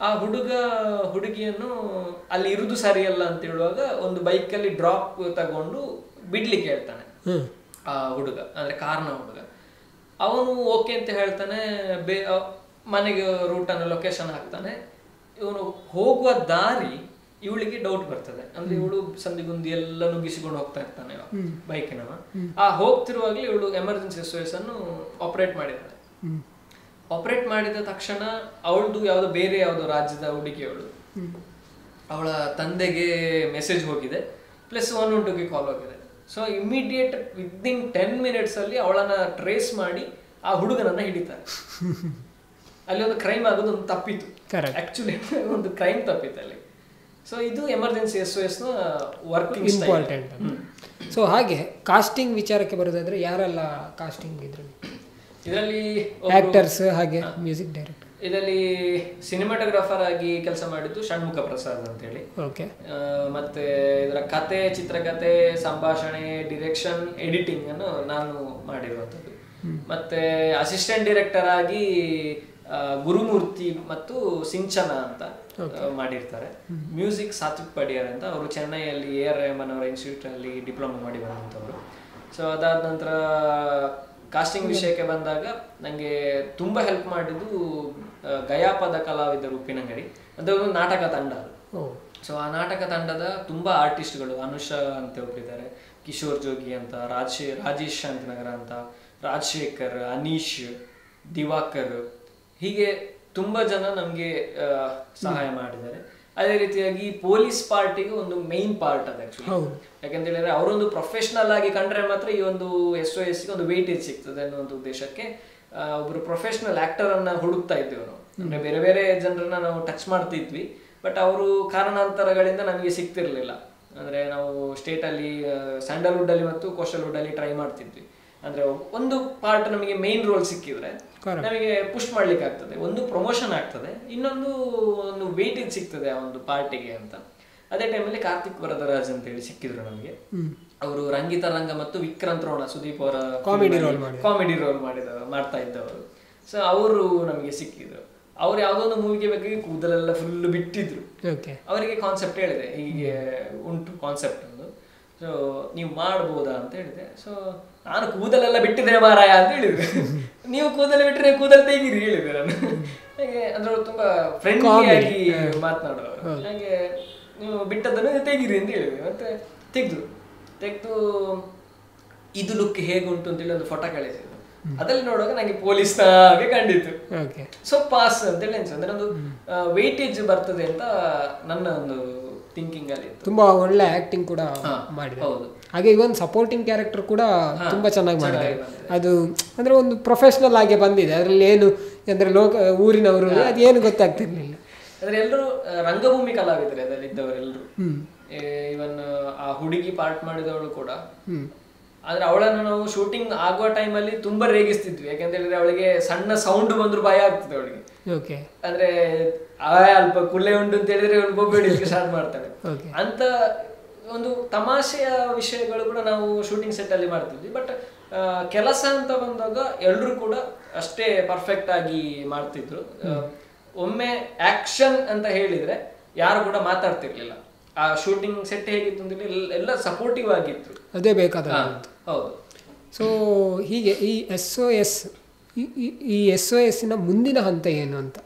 Speaker 2: ಆ ಹುಡುಗಿಯನ್ನು ಅಲ್ಲಿ ಇರುದು ಸರಿಯಲ್ಲ ಅಂತ ಹೇಳುವಾಗ ಒಂದು ಬೈಕ್ ಅಲ್ಲಿ ಡ್ರಾಪ್ ತಗೊಂಡು ಬಿಡ್ಲಿಕ್ಕೆ ಹೇಳ್ತಾನೆ ಆ ಹುಡುಗ, ಅಂದ್ರೆ ಕಾರ್ನ ಹುಡುಗ. ಅವನು ಓಕೆ ಅಂತ ಹೇಳ್ತಾನೆ. ಮನೆಗೆ ರೂಟ್ ಅನ್ನು ಲೊಕೇಶನ್ ಹಾಕ್ತಾನೆ. ಇವನು ಹೋಗುವ ದಾರಿ ಇವಳಿಗೆ ಡೌಟ್ ಬರ್ತದೆ. ಅಂದ್ರೆ ಇವಳು ಸಂದಿಗುಂದಿ ಎಲ್ಲ ನುಗ್ಗಿಸಿಕೊಂಡು ಹೋಗ್ತಾ ಇರ್ತಾನೆ ಬೈಕಿನವ. ಆ ಹೋಗ್ತಿರುವಾಗಲೇ ಇವಳು ಎಮರ್ಜೆನ್ಸಿ SOS ಅನ್ನು ಆಪರೇಟ್ ಮಾಡಿದ್ದಾಳೆ. ಆಪರೇಟ್ ಮಾಡಿದ ತಕ್ಷಣ ಅವಳದು ಯಾವ್ದೋ ಬೇರೆ ಯಾವ್ದೋ ರಾಜ್ಯದ ಹುಡುಗಿ ಅವಳು. ಅವಳ ತಂದೆಗೆ ಮೆಸೇಜ್ ಹೋಗಿದೆ, ಪ್ಲಸ್ 112ಗೆ ಕಾಲ್ ಹೋಗಿದೆ. ಸೊ ಇಮಿಡಿಯೇಟ್ ವಿದಿನ್ 10 minutes ಅಲ್ಲಿ ಅವಳನ್ನ ಟ್ರೇಸ್ ಮಾಡಿ ಆ ಹುಡುಗನನ್ನ ಹಿಡಿತಾರೆ. ಅಲ್ಲಿ ಒಂದು ಕ್ರೈಮ್ ಆಗೋದು ಒಂದು ತಪ್ಪಿತ್ತು, ಆಕ್ಚುಲಿ ಒಂದು ಕ್ರೈಮ್ ತಪ್ಪಿತ್ತು ಅಲ್ಲಿ. ಸೊ ಇದು ಎಮರ್ಜೆನ್ಸಿ SOS ನ ವರ್ಕಿಂಗ್
Speaker 1: ಇಂಪಾರ್ಟೆಂಟ್. ಸೊ ಹಾಗೆ ಕಾಸ್ಟಿಂಗ್ ವಿಚಾರಕ್ಕೆ ಬರೋದಾದ್ರೆ ಯಾರೆಲ್ಲ ಕಾಸ್ಟಿಂಗ್ ಇದರಲ್ಲಿ? ಆಕ್ಟರ್ಸ್ ಹಾಗೆ ಮ್ಯೂಸಿಕ್ ಡೈರೆಕ್ಟರ್.
Speaker 2: ಇದರಲ್ಲಿ ಸಿನಿಮಾಟೋಗ್ರಾಫರ್ ಆಗಿ ಕೆಲಸ ಮಾಡಿದ್ದು ಷಣ್ಮುಖ ಪ್ರಸಾದ್ ಅಂತ ಹೇಳಿ.
Speaker 1: ಓಕೆ.
Speaker 2: ಮತ್ತೆ ಇದರ ಕತೆ, ಚಿತ್ರಕಥೆ, ಸಂಭಾಷಣೆ, ಡಿರೆಕ್ಷನ್, ಎಡಿಟಿಂಗ್ ಅನ್ನು ನಾನು ಮಾಡಿರುವಂಥದ್ದು. ಮತ್ತೆ ಅಸಿಸ್ಟೆಂಟ್ ಡೈರೆಕ್ಟರ್ ಆಗಿ ಗುರುಮೂರ್ತಿ ಮತ್ತು ಸಿಂಚನ ಅಂತ ಮಾಡಿರ್ತಾರೆ. ಮ್ಯೂಸಿಕ್ ಸಾತ್ವಿಕ್ ಪಡಿಯಾರ್ ಅಂತ, ಅವರು ಚೆನ್ನೈಯಲ್ಲಿ AR ರೆಹಮಾನ್ ಅವರ ಇನ್ಸ್ಟಿಟ್ಯೂಟ್ ಅಲ್ಲಿ ಡಿಪ್ಲೊಮಾ ಮಾಡಿ ಬಂದಂಥವ್ರು. ಸೊ ಅದಾದ ನಂತರ ಕಾಸ್ಟಿಂಗ್ ವಿಷಯಕ್ಕೆ ಬಂದಾಗ ನನಗೆ ತುಂಬ ಹೆಲ್ಪ್ ಮಾಡಿದ್ದು ಗಯಾಪದ ಕಲಾವಿದರು ಉಪ್ಪಿನಂಗಡಿ ಅಂತ ಒಂದು ನಾಟಕ ತಂಡ ಅದು. ಸೊ ಆ ನಾಟಕ ತಂಡದ ತುಂಬ ಆರ್ಟಿಸ್ಟ್ಗಳು, ಅನುಷಾ ಅಂತ ಒಬ್ಬರಿದ್ದಾರೆ, ಕಿಶೋರ್ ಜೋಗಿ ಅಂತ, ರಾಜೇಶ್ ಶಾಂತಿನಗರ ಅಂತ, ರಾಜಶೇಖರ್, ಅನೀಶ್, ದಿವಾಕರ್, ಹೀಗೆ ತುಂಬ ಜನ ನಮಗೆ ಸಹಾಯ ಮಾಡಿದ್ದಾರೆ. ಅದೇ ರೀತಿಯಾಗಿ ಪೊಲೀಸ್ ಪಾರ್ಟಿಗೆ ಒಂದು ಮೈನ್ ಪಾರ್ಟ್ ಅದು ಆಕ್ಚುಲಿ. ಯಾಕಂತ ಹೇಳಿದ್ರೆ ಅವರೊಂದು ಪ್ರೊಫೆಷನಲ್ ಆಗಿ ಕಂಡ್ರೆ ಮಾತ್ರ ಈ ಒಂದು SOSಗೆ ಒಂದು ವೇಟೇಜ್ ಸಿಗ್ತದೆ ಅನ್ನೋ ಒಂದು ಉದ್ದೇಶಕ್ಕೆ ಒಬ್ರು ಪ್ರೊಫೆಷನಲ್ ಆಕ್ಟರ್ ಅನ್ನ ಹುಡುಕ್ತಾ ಇದ್ವಿ ನಾವು. ಅಂದ್ರೆ ಬೇರೆ ಬೇರೆ ಜನರನ್ನ ನಾವು ಟಚ್ ಮಾಡ್ತಿದ್ವಿ, ಬಟ್ ಅವರು ಕಾರಣಾಂತರಗಳಿಂದ ನಮಗೆ ಸಿಗ್ತಿರ್ಲಿಲ್ಲ. ಅಂದ್ರೆ ನಾವು ಸ್ಟೇಟ್ ಅಲ್ಲಿ ಸ್ಯಾಂಡಲ್ವುಡ್ ಅಲ್ಲಿ ಮತ್ತು ಕೋಸ್ಟಲ್ವುಡ್ ಅಲ್ಲಿ ಟ್ರೈ ಮಾಡ್ತಿದ್ವಿ. ಅಂದ್ರೆ ಒಂದು ಪಾರ್ಟ್ ನಮಗೆ ಮೇನ್ ರೋಲ್ ಸಿಕ್ಕಿದ್ರೆ ನಮಗೆ ಪುಷ್ ಮಾಡ್ಲಿಕ್ಕೆ ಆಗ್ತದೆ, ಒಂದು ಪ್ರಮೋಷನ್ ಆಗ್ತದೆ, ಇನ್ನೊಂದು ಒಂದು ವೇಟೇಜ್ ಸಿಗ್ತದೆ ಆ ಒಂದು ಪಾರ್ಟಿಗೆ ಅಂತ. ಅದೇ ಟೈಮಲ್ಲಿ ಕಾರ್ತಿಕ್ ವರದರಾಜ್ ಅಂತ ಹೇಳಿ ಸಿಕ್ಕಿದ್ರು ನಮಗೆ. ಅವರು ರಂಗಿತ ರಂಗ ಮತ್ತು ವಿಕ್ರಾಂತ್ ರೋಣ, ಸುದೀಪ್ ಅವರ ಕಾಮಿಡಿ ರೋಲ್ ಮಾಡ್ತಾ ಇದ್ದವರು. ಸೊ ಅವರು ನಮಗೆ ಸಿಕ್ಕಿದ್ರು. ಅವ್ರು ಯಾವ್ದೋ ಒಂದು ಮೂವಿಗೆ ಬೇಕಾಗಿ ಕೂದಲೆಲ್ಲ ಫುಲ್ ಬಿಟ್ಟಿದ್ರು. ಅವರಿಗೆ ಕಾನ್ಸೆಪ್ಟ್ ಹೇಳಿದೆ, ಹೀಗೆ ಉಂಟು ಕಾನ್ಸೆಪ್ಟ್ ಒಂದು, ಸೊ ನೀವು ಮಾಡ್ಬೋದಾ ಅಂತ ಹೇಳಿದೆ. ಸೊ ನಾನು ಕೂದಲೆಲ್ಲ ಬಿಟ್ಟಿದ್ದೇನೆ ಮಾರಾಯ ಅಂತ ಹೇಳಿದೆ. ನೀವು ಕೂದಲು ಬಿಟ್ಟರೆ ಕೂದಲು ತೆಗೀರಿ ಹೇಳಿದೆ ನಾನು. ಹಾಗೆ ಅಂದ್ರೆ ತುಂಬಾ ಫ್ರೆಂಡ್ಲಿ ಆಗಿ ಮಾತನಾಡೋರು. ಹಾಗೆ ನೀವು ಬಿಟ್ಟದನ್ನು ತೆಗೀರಿ ಅಂತ ಹೇಳಿದ್ವಿ. ಮತ್ತೆ ತೆಗೆದು ಇದು ಲುಕ್ ಹೇಗುಂಟು ಅಂತೇಳಿ ಒಂದು ಫೋಟೋ ಕಳಿಸಿದ್ರು. ಅದ್ರಲ್ಲಿ ನೋಡುವಾಗ ನಂಗೆ ಪೊಲೀಸ್ ಹಾಗೆ ಕಂಡಿತ್ತು. ಸೊ ಪಾಸ್ ಅಂತೇಳಿ ಅನ್ಸುತ್ತೆ. ಅಂದ್ರೆ ಒಂದು ವೇಟೇಜ್ ಬರ್ತದೆ ಅಂತ ನನ್ನ ಒಂದು ಥಿಂಕಿಂಗ್ ಅಲ್ಲಿ.
Speaker 1: ತುಂಬಾ ಒಳ್ಳೆ ಆಕ್ಟಿಂಗ್ ಕೂಡ ಮಾಡಿದ್ರು. ಹಾಗೆ ಇವನ್ ಸಪೋರ್ಟಿಂಗ್ ಕ್ಯಾರೆಕ್ಟರ್ ಕೂಡ ತುಂಬಾ ಚೆನ್ನಾಗಿ ಮಾಡಿದ್ದಾರೆ. ಅದು ಅಂದ್ರೆ ಒಂದು ಪ್ರೊಫೆಷನಲ್ ಆಗಿ ಬಂದಿದೆ. ಅದ್ರಲ್ಲಿ ಏನು ಅಂದ್ರೆ ಊರಿನವರು ಅದೇನು ಗೊತ್ತಾಗ್ತಿರ್ಲಿಲ್ಲ.
Speaker 2: ಅಂದ್ರೆ ಎಲ್ಲರೂ ರಂಗಭೂಮಿ ಕಲಾವಿದರು ಅದರಲ್ಲಿ ಇದ್ದವರೆಲ್ಲರೂ. ಇವನ್ ಆ ಹುಡುಗಿ ಪಾರ್ಟ್ ಮಾಡಿದವಳು ಕೂಡ. ಆದ್ರೆ ಅವಳನ್ನು ನಾವು ಶೂಟಿಂಗ್ ಆಗುವ ಟೈಮಲ್ಲಿ ತುಂಬಾ ರೇಗಿಸ್ತಿದ್ವಿ. ಯಾಕಂತ ಹೇಳಿದ್ರೆ ಅವಳಿಗೆ ಸಣ್ಣ ಸೌಂಡ್ ಬಂದ್ರು ಭಯ ಆಗ್ತದೆ ಅವಳಿಗೆ. ಅಂದ್ರೆ ಅಲ್ಪ ಕುಳ್ಳೆ ಉಂಟು ಅಂತ ಹೇಳಿದ್ರೆ ಬೊಬ್ಬೆಡಿಲಿಕ್ಕೆ ಸ್ಟಾರ್ಟ್ ಮಾಡ್ತಾಳೆ ಅಂತ ಒಂದು ತಮಾಷೆಯ ವಿಷಯಗಳು ಕೂಡ ನಾವು ಶೂಟಿಂಗ್ ಸೆಟ್ ಅಲ್ಲಿ ಮಾಡ್ತಿದ್ವಿ. ಬಟ್ ಕೆಲಸ ಅಂತ ಬಂದಾಗ ಎಲ್ರು ಕೂಡ ಅಷ್ಟೇ ಪರ್ಫೆಕ್ಟ್ ಆಗಿ ಮಾಡ್ತಿದ್ರು. ಒಮ್ಮೆ ಆಕ್ಷನ್ ಅಂತ ಹೇಳಿದ್ರೆ ಯಾರು ಕೂಡ ಮಾತಾಡ್ತಿರ್ಲಿಲ್ಲ. ಆ ಶೂಟಿಂಗ್ ಸೆಟ್ ಹೇಗಿತ್ತು ಅಂತ ಎಲ್ಲ ಸಪೋರ್ಟಿವ್ ಆಗಿತ್ತು.
Speaker 1: ಅದೇ ಬೇಕಾದ.
Speaker 2: ಹೌದು.
Speaker 1: ಸೊ ಹೀಗೆ ಈ SOS ಈ SOSನ ಮುಂದಿನ ಹಂತ ಏನು ಅಂತ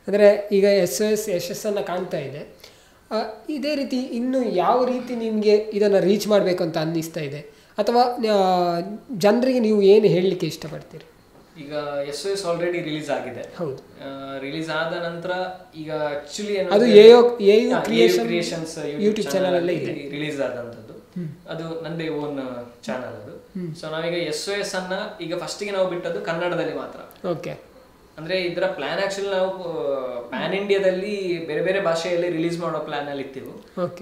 Speaker 1: ಅಂದರೆ ಈಗ SOS ಯಶಸ್ಸನ್ನು ಕಾಣ್ತಾ ಇದೆ. ಇದೇ ರೀತಿ ಇನ್ನು ಯಾವ ರೀತಿ ನಿಮಗೆ ಇದನ್ನು ರೀಚ್ ಮಾಡಬೇಕು ಅಂತ ಅನ್ನಿಸ್ತಾ ಇದೆ, ಅಥವಾ ಜನರಿಗೆ ನೀವು ಏನು ಹೇಳಲಿಕ್ಕೆ ಇಷ್ಟಪಡ್ತೀರಿ?
Speaker 2: ಈಗ SOS ಆಲ್ರೆಡಿ ರಿಲೀಸ್ ಆಗಿದೆ.
Speaker 1: ಹೌದು,
Speaker 2: ರಿಲೀಸ್ ಆದ ನಂತರ ಈಗ ಆಕ್ಚುಲಿ
Speaker 1: ಅದು AU ಕ್ರಿಯೇಷನ್ಸ್ ಯೂಟ್ಯೂಬ್ ಚಾನಲ್ ಅಲ್ಲೇ ಇದೆ
Speaker 2: ರಿಲೀಸ್ ಆದಂಥದ್ದು. ಅದು ನಂದೇ ಓನ್ ಚಾನಲ್ ಅದು. ಸೊ ನಾವೀಗ SOS ಅನ್ನ ಈಗ ಫಸ್ಟಿಗೆ ನಾವು ಬಿಟ್ಟದ್ದು ಕನ್ನಡದಲ್ಲಿ ಮಾತ್ರ.
Speaker 1: ಓಕೆ.
Speaker 2: ಅಂದ್ರೆ ಇದರ ಪ್ಲಾನ್ ಆಕ್ಚುಲಿ ನಾವು ಪ್ಯಾನ್ ಇಂಡಿಯಾದಲ್ಲಿ ಬೇರೆ ಬೇರೆ ಭಾಷೆಯಲ್ಲಿ ರಿಲೀಸ್ ಮಾಡೋ ಪ್ಲಾನ್ ಅಲ್ಲಿ ಇತ್ತು.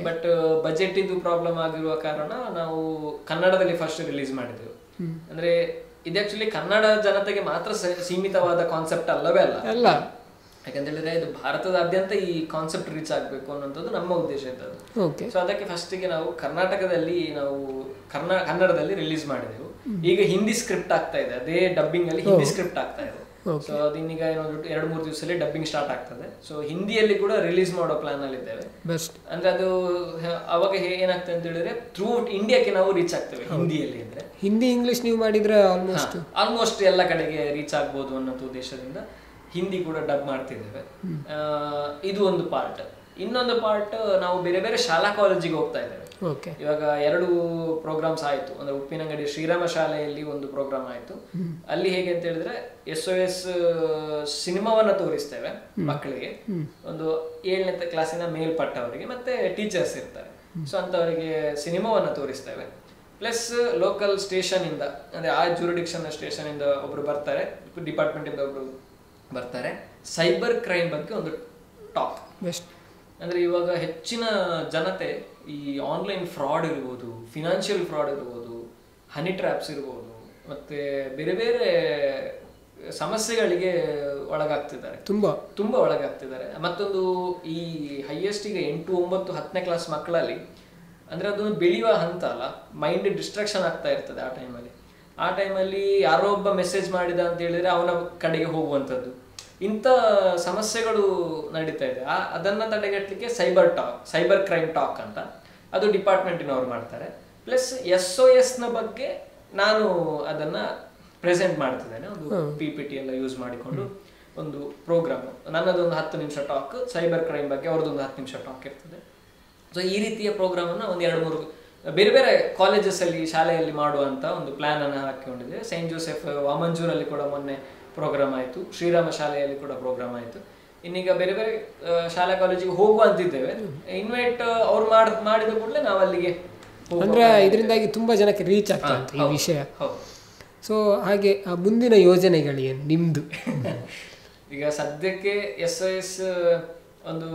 Speaker 2: ಬಟ್ ಬಜೆಟ್ ಇದು ಪ್ರಾಬ್ಲಮ್ ಆಗಿರುವ ಕಾರಣ ನಾವು ಕನ್ನಡದಲ್ಲಿ ಫಸ್ಟ್ ರಿಲೀಸ್ ಮಾಡಿದೆವು. ಅಂದ್ರೆ ಇದು ಆಕ್ಚುಲಿ ಕನ್ನಡ ಜನತೆಗೆ ಮಾತ್ರ ಸೀಮಿತವಾದ ಕಾನ್ಸೆಪ್ಟ್ ಅಲ್ಲವೇ ಅಲ್ಲ. ಯಾಕಂತ ಹೇಳಿದ್ರೆ ಇದು ಭಾರತದಾದ್ಯಂತ ಈ ಕಾನ್ಸೆಪ್ಟ್ ರೀಚ್ ಆಗ್ಬೇಕು ಅನ್ನೋದು ನಮ್ಮ ಉದ್ದೇಶ ಇದ್ದದ್ದು. ಸೊ ಅದಕ್ಕೆ ಫಸ್ಟಿಗೆ ನಾವು ಕರ್ನಾಟಕದಲ್ಲಿ ನಾವು ಕನ್ನಡದಲ್ಲಿ ರಿಲೀಸ್ ಮಾಡಿದೆವು. ಈಗ ಹಿಂದಿ ಸ್ಕ್ರಿಪ್ಟ್ ಆಗ್ತಾ ಇದೆ, ಅದೇ ಡಬ್ಬಿಂಗ್ ಅಲ್ಲಿ ಹಿಂದಿ ಸ್ಕ್ರಿಪ್ಟ್ ಆಗ್ತಾ ಇದೆ. ಸೊ ಅದನ್ನೀಗ 2-3 ದಿವಸದಲ್ಲಿ ಡಬ್ಬಿಂಗ್ ಸ್ಟಾರ್ಟ್ ಆಗ್ತದೆ. ಸೊ ಹಿಂದಿಯಲ್ಲಿ ಕೂಡ ರಿಲೀಸ್ ಮಾಡೋ ಪ್ಲಾನ್ ಅಲ್ಲಿ ಇದ್ದೇವೆ. ಅಂದ್ರೆ ಅದು ಅವಾಗ ಏನಾಗ್ತದೆ ಅಂತ ಹೇಳಿದ್ರೆ ಥ್ರೂ ಇಂಡಿಯಾಕ್ಕೆ ನಾವು ರೀಚ್ ಆಗ್ತೇವೆ. ಹಿಂದಿಯಲ್ಲಿ ಅಂದ್ರೆ
Speaker 1: ಹಿಂದಿ ಇಂಗ್ಲಿಷ್ ನೀವು ಮಾಡಿದ್ರೆ
Speaker 2: ಆಲ್ಮೋಸ್ಟ್ ಎಲ್ಲ ಕಡೆಗೆ ರೀಚ್ ಆಗ್ಬೋದು ಅನ್ನೋ ಉದ್ದೇಶದಿಂದ ಹಿಂದಿ ಕೂಡ ಡಬ್ ಮಾಡ್ತಿದ್ದೇವೆ. ಇದು ಒಂದು ಪಾರ್ಟ್. ಇನ್ನೊಂದು ಪಾರ್ಟ್ ನಾವು ಬೇರೆ ಬೇರೆ ಶಾಲಾ ಕಾಲೇಜಿಗೆ ಹೋಗ್ತಾ ಇದ್ದೇವೆ. ಇವಾಗ 2 ಪ್ರೋಗ್ರಾಮ್ಸ್ ಆಯ್ತು. ಅಂದ್ರೆ ಉಪ್ಪಿನಂಗಡಿ ಶ್ರೀರಾಮ ಶಾಲೆಯಲ್ಲಿ ಒಂದು ಪ್ರೋಗ್ರಾಮ್ ಆಯ್ತು. ಅಲ್ಲಿ ಹೇಗೆ ಅಂತ ಹೇಳಿದ್ರೆ SOS ಸಿನಿಮಾವನ್ನ ತೋರಿಸ್ತೇವೆ ಮಕ್ಕಳಿಗೆ, ಒಂದು 7ನೇ ಕ್ಲಾಸಿನ ಮೇಲ್ಪಟ್ಟವರಿಗೆ ಮತ್ತೆ ಟೀಚರ್ಸ್ ಇರ್ತಾರೆ. ಸೊ ಅಂತವರಿಗೆ ಸಿನಿಮಾವನ್ನ ತೋರಿಸ್ತೇವೆ. ಪ್ಲಸ್ ಲೋಕಲ್ ಸ್ಟೇಷನ್ ಇಂದ ಅಂದ್ರೆ ಆ ಜೂರಿಡಿಕ್ಷನ್ ಸ್ಟೇಷನ್ ಇಂದ ಒಬ್ರು ಬರ್ತಾರೆ, ಡಿಪಾರ್ಟ್ಮೆಂಟ್ ಇಂದ ಒಬ್ರು ಬರ್ತಾರೆ. ಸೈಬರ್ ಕ್ರೈಮ್ ಬಗ್ಗೆ ಒಂದು ಟಾಕ್. ಅಂದ್ರೆ ಇವಾಗ ಹೆಚ್ಚಿನ ಜನತೆ ಈ ಆನ್ಲೈನ್ ಫ್ರಾಡ್ ಇರ್ಬೋದು, ಫಿನಾನ್ಷಿಯಲ್ ಫ್ರಾಡ್ ಇರ್ಬೋದು, ಹನಿ ಟ್ರ್ಯಾಪ್ಸ್ ಇರ್ಬೋದು, ಮತ್ತೆ ಬೇರೆ ಬೇರೆ ಸಮಸ್ಯೆಗಳಿಗೆ ಒಳಗಾಗ್ತಿದ್ದಾರೆ, ತುಂಬಾ ಒಳಗಾಗ್ತಿದ್ದಾರೆ. ಮತ್ತೊಂದು ಈ ಹೈಯೆಸ್ಟ್ ಈಗ 8, 9, 10ನೇ ಕ್ಲಾಸ್ ಮಕ್ಕಳಲ್ಲಿ ಅಂದ್ರೆ ಅದೊಂದು ಬೆಳೆಯುವ ಹಂತ ಅಲ್ಲ, ಮೈಂಡ್ ಡಿಸ್ಟ್ರಾಕ್ಷನ್ ಆಗ್ತಾ ಇರ್ತದೆ ಆ ಟೈಮಲ್ಲಿ ಯಾರೋ ಒಬ್ಬ ಮೆಸೇಜ್ ಮಾಡಿದ ಅಂತ ಹೇಳಿದ್ರೆ ಅವನ ಕಡೆಗೆ ಹೋಗುವಂಥದ್ದು, ಇಂಥ ಸಮಸ್ಯೆಗಳು ನಡೀತಾ ಇದೆ. ಅದನ್ನ ತಡೆಗಟ್ಟಲಿಕ್ಕೆ ಸೈಬರ್ ಕ್ರೈಮ್ ಟಾಕ್ ಅಂತ ಅದು ಡಿಪಾರ್ಟ್ಮೆಂಟಿನವ್ರು ಮಾಡ್ತಾರೆ. ಪ್ಲಸ್ SOSನ ಬಗ್ಗೆ ನಾನು ಅದನ್ನ ಪ್ರೆಸೆಂಟ್ ಮಾಡ್ತಿದ್ದೇನೆ. ಒಂದು PPT ಎಲ್ಲ ಯೂಸ್ ಮಾಡಿಕೊಂಡು ಒಂದು ಪ್ರೋಗ್ರಾಮ್, ನನ್ನದೊಂದು 10 ನಿಮಿಷ ಟಾಕ್, ಸೈಬರ್ ಕ್ರೈಮ್ ಬಗ್ಗೆ ಅವ್ರದ್ದೊಂದು 10 ನಿಮಿಷ ಟಾಕ್ ಇರ್ತದೆ. ಸೊ ಈ ರೀತಿಯ ಪ್ರೋಗ್ರಾಮ್ ಅನ್ನ ಒಂದು 2-3 ಬೇರೆ ಬೇರೆ ಕಾಲೇಜಸ್ ಅಲ್ಲಿ ಶಾಲೆಯಲ್ಲಿ ಮಾಡುವಂತ ಒಂದು ಪ್ಲಾನ್ ಅನ್ನು ಹಾಕಿಕೊಂಡಿದೆ. ಸೈಂಟ್ ಜೋಸೆಫ್ ವಾಮಂಜೂರಲ್ಲಿ ಕೂಡ ಮೊನ್ನೆ ಪ್ರೋಗ್ರಾಮ್ ಆಯಿತು, ಶ್ರೀರಾಮ ಶಾಲೆಯಲ್ಲಿ ಕೂಡ ಪ್ರೋಗ್ರಾಮ್ ಆಯಿತು. ಇನ್ನೀಗ ಬೇರೆ ಬೇರೆ ಶಾಲಾ ಕಾಲೇಜಿಗೆ ಹೋಗುವ ಅಂತಿದ್ದೇವೆ. ಇನ್ವೈಟ್ ಅವ್ರು ಮಾಡಿದ ಕೂಡಲೇ ನಾವು ಅಲ್ಲಿಗೆ
Speaker 1: ಅಂದ್ರೆ ಇದರಿಂದಾಗಿ ತುಂಬಾ ಜನಕ್ಕೆ ರೀಚ್ ಆಗ್ತದೆ ಈ ವಿಷಯ. ಸೊ ಹಾಗೆ ಮುಂದಿನ ಯೋಜನೆಗಳೇನು ನಿಮ್ದು?
Speaker 2: ಈಗ ಸದ್ಯಕ್ಕೆ SOS ಒಂದು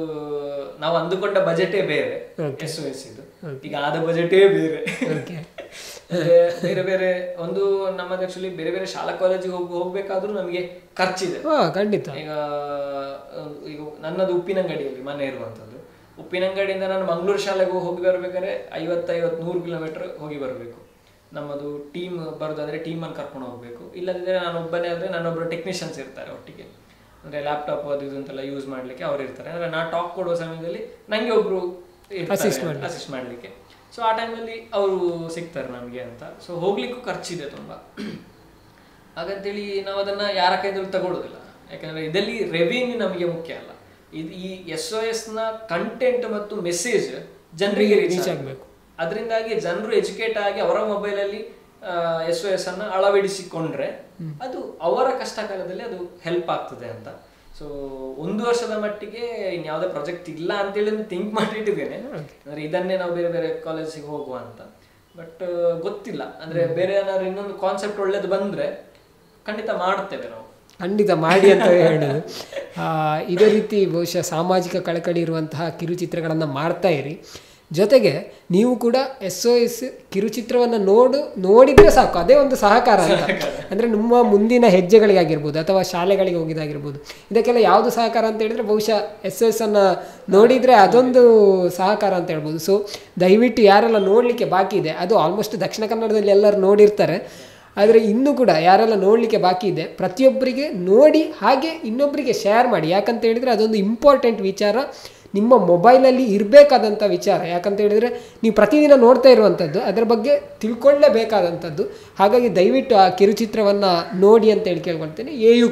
Speaker 2: ನಾವು ಅಂದುಕೊಂಡ ಬಜೆಟೇ ಬೇರೆ, SOS ಇದು ಈಗ ಆದ ಬಜೆಟೇ ಬೇರೆ. ಬೇರೆ ಬೇರೆ ಒಂದು ನಮ್ಮದು ಆಕ್ಚುಲಿ ಬೇರೆ ಬೇರೆ ಶಾಲಾ ಕಾಲೇಜಿಗೆ ಹೋಗ್ಬೇಕಾದ್ರೂ ನಮಗೆ ಖರ್ಚಿದೆ
Speaker 1: ಖಂಡಿತ.
Speaker 2: ಈಗ ನನ್ನದು ಉಪ್ಪಿನಂಗಡಿಯಲ್ಲಿ ಮನೆ ಇರುವಂತದ್ದು. ಉಪ್ಪಿನಂಗಡಿಯಿಂದ ನಾನು ಮಂಗಳೂರು ಶಾಲೆಗೆ ಹೋಗಿ ಬರ್ಬೇಕಾದ್ರೆ 50-100 ಕಿಲೋಮೀಟರ್ ಹೋಗಿ ಬರಬೇಕು. ನಮ್ಮದು ಟೀಮ್ ಬರೋದಾದ್ರೆ ಟೀಮನ್ನು ಕರ್ಕೊಂಡು ಹೋಗ್ಬೇಕು. ಇಲ್ಲದಿದ್ರೆ ನಾನು ಒಬ್ಬನೇ ಆದ್ರೆ ನನ್ನೊಬ್ಬರು ಟೆಕ್ನಿಷಿಯನ್ಸ್ ಇರ್ತಾರೆ ಒಟ್ಟಿಗೆ, ಅಂದ್ರೆ ಲ್ಯಾಪ್ಟಾಪ್ ಅದು ಇದು ಅಂತೆಲ್ಲ ಯೂಸ್ ಮಾಡ್ಲಿಕ್ಕೆ ಅವ್ರು ಇರ್ತಾರೆ. ಅಂದ್ರೆ ನಾ ಟಾಕ್ ಕೊಡುವ ಸಮಯದಲ್ಲಿ ನಂಗೆ ಒಬ್ರು ಅಸಿಸ್ಟ್ ಮಾಡ್ಲಿಕ್ಕೆ. ಸೊ ಆ ಟೈಮಲ್ಲಿ ಅವರು ಸಿಗ್ತಾರೆ ನಮಗೆ ಅಂತ. ಸೊ ಹೋಗ್ಲಿಕ್ಕೂ ಖರ್ಚಿದೆ ತುಂಬಾ. ಹಾಗಂತೇಳಿ ನಾವು ಅದನ್ನ ಯಾರ ಕೈದಲ್ಲಿ ತಗೊಳ್ಳೋದಿಲ್ಲ, ಯಾಕಂದ್ರೆ ಇದರಲ್ಲಿ ರೆವಿನ್ಯೂ ನಮಗೆ ಮುಖ್ಯ ಅಲ್ಲ. ಈ SOSನ ಕಂಟೆಂಟ್ ಮತ್ತು ಮೆಸೇಜ್ ಜನರಿಗೆ ರೀಚ್ ಆಗಬೇಕು. ಅದರಿಂದಾಗಿ ಜನರು ಎಜುಕೇಟ್ ಆಗಿ ಅವರ ಮೊಬೈಲಲ್ಲಿ SOS ಅನ್ನ ಅಳವಡಿಸಿಕೊಂಡ್ರೆ ಅದು ಅವರ ಕಷ್ಟ ಕಾಲದಲ್ಲಿ ಅದು ಹೆಲ್ಪ್ ಆಗ್ತದೆ ಅಂತ. ಸೊ 1 ವರ್ಷದ ಮಟ್ಟಿಗೆ ಇನ್ಯಾವುದೇ ಪ್ರಾಜೆಕ್ಟ್ ಇಲ್ಲ ಅಂತೇಳಿ ಥಿಂಕ್ ಮಾಡಿಟ್ಟಿದ್ದೇನೆ. ಅಂದ್ರೆ ಇದನ್ನೇ ನಾವು ಬೇರೆ ಬೇರೆ ಕಾಲೇಜಿಗೆ ಹೋಗುವ ಅಂತ. ಬಟ್ ಗೊತ್ತಿಲ್ಲ, ಅಂದ್ರೆ ಬೇರೆ ಏನಾದ್ರು ಇನ್ನೊಂದು ಕಾನ್ಸೆಪ್ಟ್ ಒಳ್ಳೇದು ಬಂದ್ರೆ ಖಂಡಿತ ಮಾಡುತ್ತೇವೆ ನಾವು.
Speaker 1: ಖಂಡಿತ ಮಾಡಿ ಅಂತ ಹೇಳೋದು. ಇದೇ ರೀತಿ ಬಹುಶಃ ಸಾಮಾಜಿಕ ಕಳಕಳಿ ಇರುವಂತಹ ಕಿರುಚಿತ್ರಗಳನ್ನು ಮಾಡ್ತಾ ಇರಿ. ಜೊತೆಗೆ ನೀವು ಕೂಡ SOS ಕಿರುಚಿತ್ರವನ್ನು ನೋಡಿದರೆ ಸಾಕು, ಅದೇ ಒಂದು ಸಹಕಾರ ಅಂತ. ಅಂದರೆ ನಿಮ್ಮ ಮುಂದಿನ ಹೆಜ್ಜೆಗಳಿಗಾಗಿರ್ಬೋದು ಅಥವಾ ಶಾಲೆಗಳಿಗೆ ಹೋಗಿದ್ದಾಗಿರ್ಬೋದು, ಇದಕ್ಕೆಲ್ಲ ಯಾವುದು ಸಹಕಾರ ಅಂತ ಹೇಳಿದರೆ ಬಹುಶಃ SOS ಅನ್ನು ನೋಡಿದರೆ ಅದೊಂದು ಸಹಕಾರ ಅಂತ ಹೇಳ್ಬೋದು. ಸೊ ದಯವಿಟ್ಟು ಯಾರೆಲ್ಲ ನೋಡಲಿಕ್ಕೆ ಬಾಕಿ ಇದೆ, ಅದು ಆಲ್ಮೋಸ್ಟ್ ದಕ್ಷಿಣ ಕನ್ನಡದಲ್ಲಿ ಎಲ್ಲರೂ ನೋಡಿರ್ತಾರೆ, ಆದರೆ ಇನ್ನೂ ಕೂಡ ಯಾರೆಲ್ಲ ನೋಡಲಿಕ್ಕೆ ಬಾಕಿ ಇದೆ ಪ್ರತಿಯೊಬ್ಬರಿಗೆ ನೋಡಿ ಹಾಗೆ ಇನ್ನೊಬ್ಬರಿಗೆ ಶೇರ್ ಮಾಡಿ. ಯಾಕಂತ ಹೇಳಿದರೆ ಅದೊಂದು ಇಂಪಾರ್ಟೆಂಟ್ ವಿಚಾರ. ನಿಮ್ಮ ಮೊಬೈಲಲ್ಲಿ ಇರಬೇಕಾದಂಥ ವಿಚಾರ. ಯಾಕಂತ ಹೇಳಿದರೆ ನೀವು ಪ್ರತಿದಿನ ನೋಡ್ತಾ ಇರುವಂಥದ್ದು, ಅದರ ಬಗ್ಗೆ ತಿಳ್ಕೊಳ್ಳೇಬೇಕಾದಂಥದ್ದು. ಹಾಗಾಗಿ ದಯವಿಟ್ಟು ಆ ಕಿರುಚಿತ್ರವನ್ನು ನೋಡಿ ಅಂತ ಹೇಳಿ ಕೇಳ್ಕೊಳ್ತೇನೆ. AU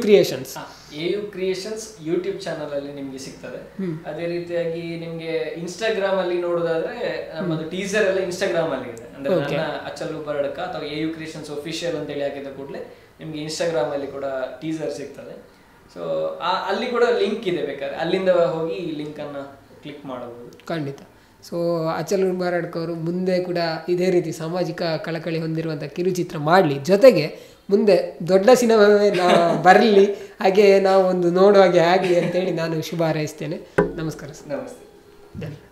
Speaker 1: ಕ್ರಿಯೇಷನ್ಸ್
Speaker 2: ಯೂಟ್ಯೂಬ್ ಚಾನಲ್ ಅಲ್ಲಿ ನಿಮ್ಗೆ ಸಿಗ್ತದೆ. ಅದೇ ರೀತಿಯಾಗಿ ನಿಮ್ಗೆ ಇನ್ಸ್ಟಾಗ್ರಾಮ್ ಅಲ್ಲಿ ನೋಡೋದಾದ್ರೆ ನಮ್ಮದು ಟೀಸರ್ ಎಲ್ಲ ಇನ್ಸ್ಟಾಗ್ರಾಮ್ ಅಲ್ಲಿ ಇದೆ. ಅಂದ್ರೆ ನನ್ನ ಅಚ್ಚಲು ಬರಡಕ ಅಥವಾ AU ಕ್ರಿಯೇಷನ್ಸ್ ಒಫಿಷಿಯಲ್ ಅಂತ ಹೇಳಿ ಹಾಕಿದ ಕೂಡಲೇ ನಿಮ್ಗೆ ಇನ್ಸ್ಟಾಗ್ರಾಮ್ ಅಲ್ಲಿ ಕೂಡ ಟೀಸರ್ ಸಿಗ್ತದೆ. ಸೊ ಅಲ್ಲಿ ಕೂಡ ಲಿಂಕ್ ಇದೆ, ಬೇಕಾದ್ರೆ ಅಲ್ಲಿಂದ ಹೋಗಿ ಲಿಂಕ್ ಅನ್ನ ಕ್ಲಿಕ್ ಮಾಡಬಹುದು.
Speaker 1: ಖಂಡಿತ. ಸೊ ಅಚಲ್ ಉರ್ಬಾರಡ್ಕ ಅವರು ಮುಂದೆ ಕೂಡ ಇದೇ ರೀತಿ ಸಾಮಾಜಿಕ ಕಳಕಳಿ ಹೊಂದಿರುವಂಥ ಕಿರುಚಿತ್ರ ಮಾಡಲಿ, ಜೊತೆಗೆ ಮುಂದೆ ದೊಡ್ಡ ಸಿನಿಮಾವೇ ಬರಲಿ, ಹಾಗೆ ನಾವು ಒಂದು ನೋಡುವಾಗೆ ಆಗಲಿ ಅಂತೇಳಿ ನಾನು ಶುಭ ಹಾರೈಸ್ತೇನೆ. ನಮಸ್ಕಾರ ಸರ್.
Speaker 2: ನಮಸ್ತೆ.
Speaker 1: ಧನ್ಯವಾದ.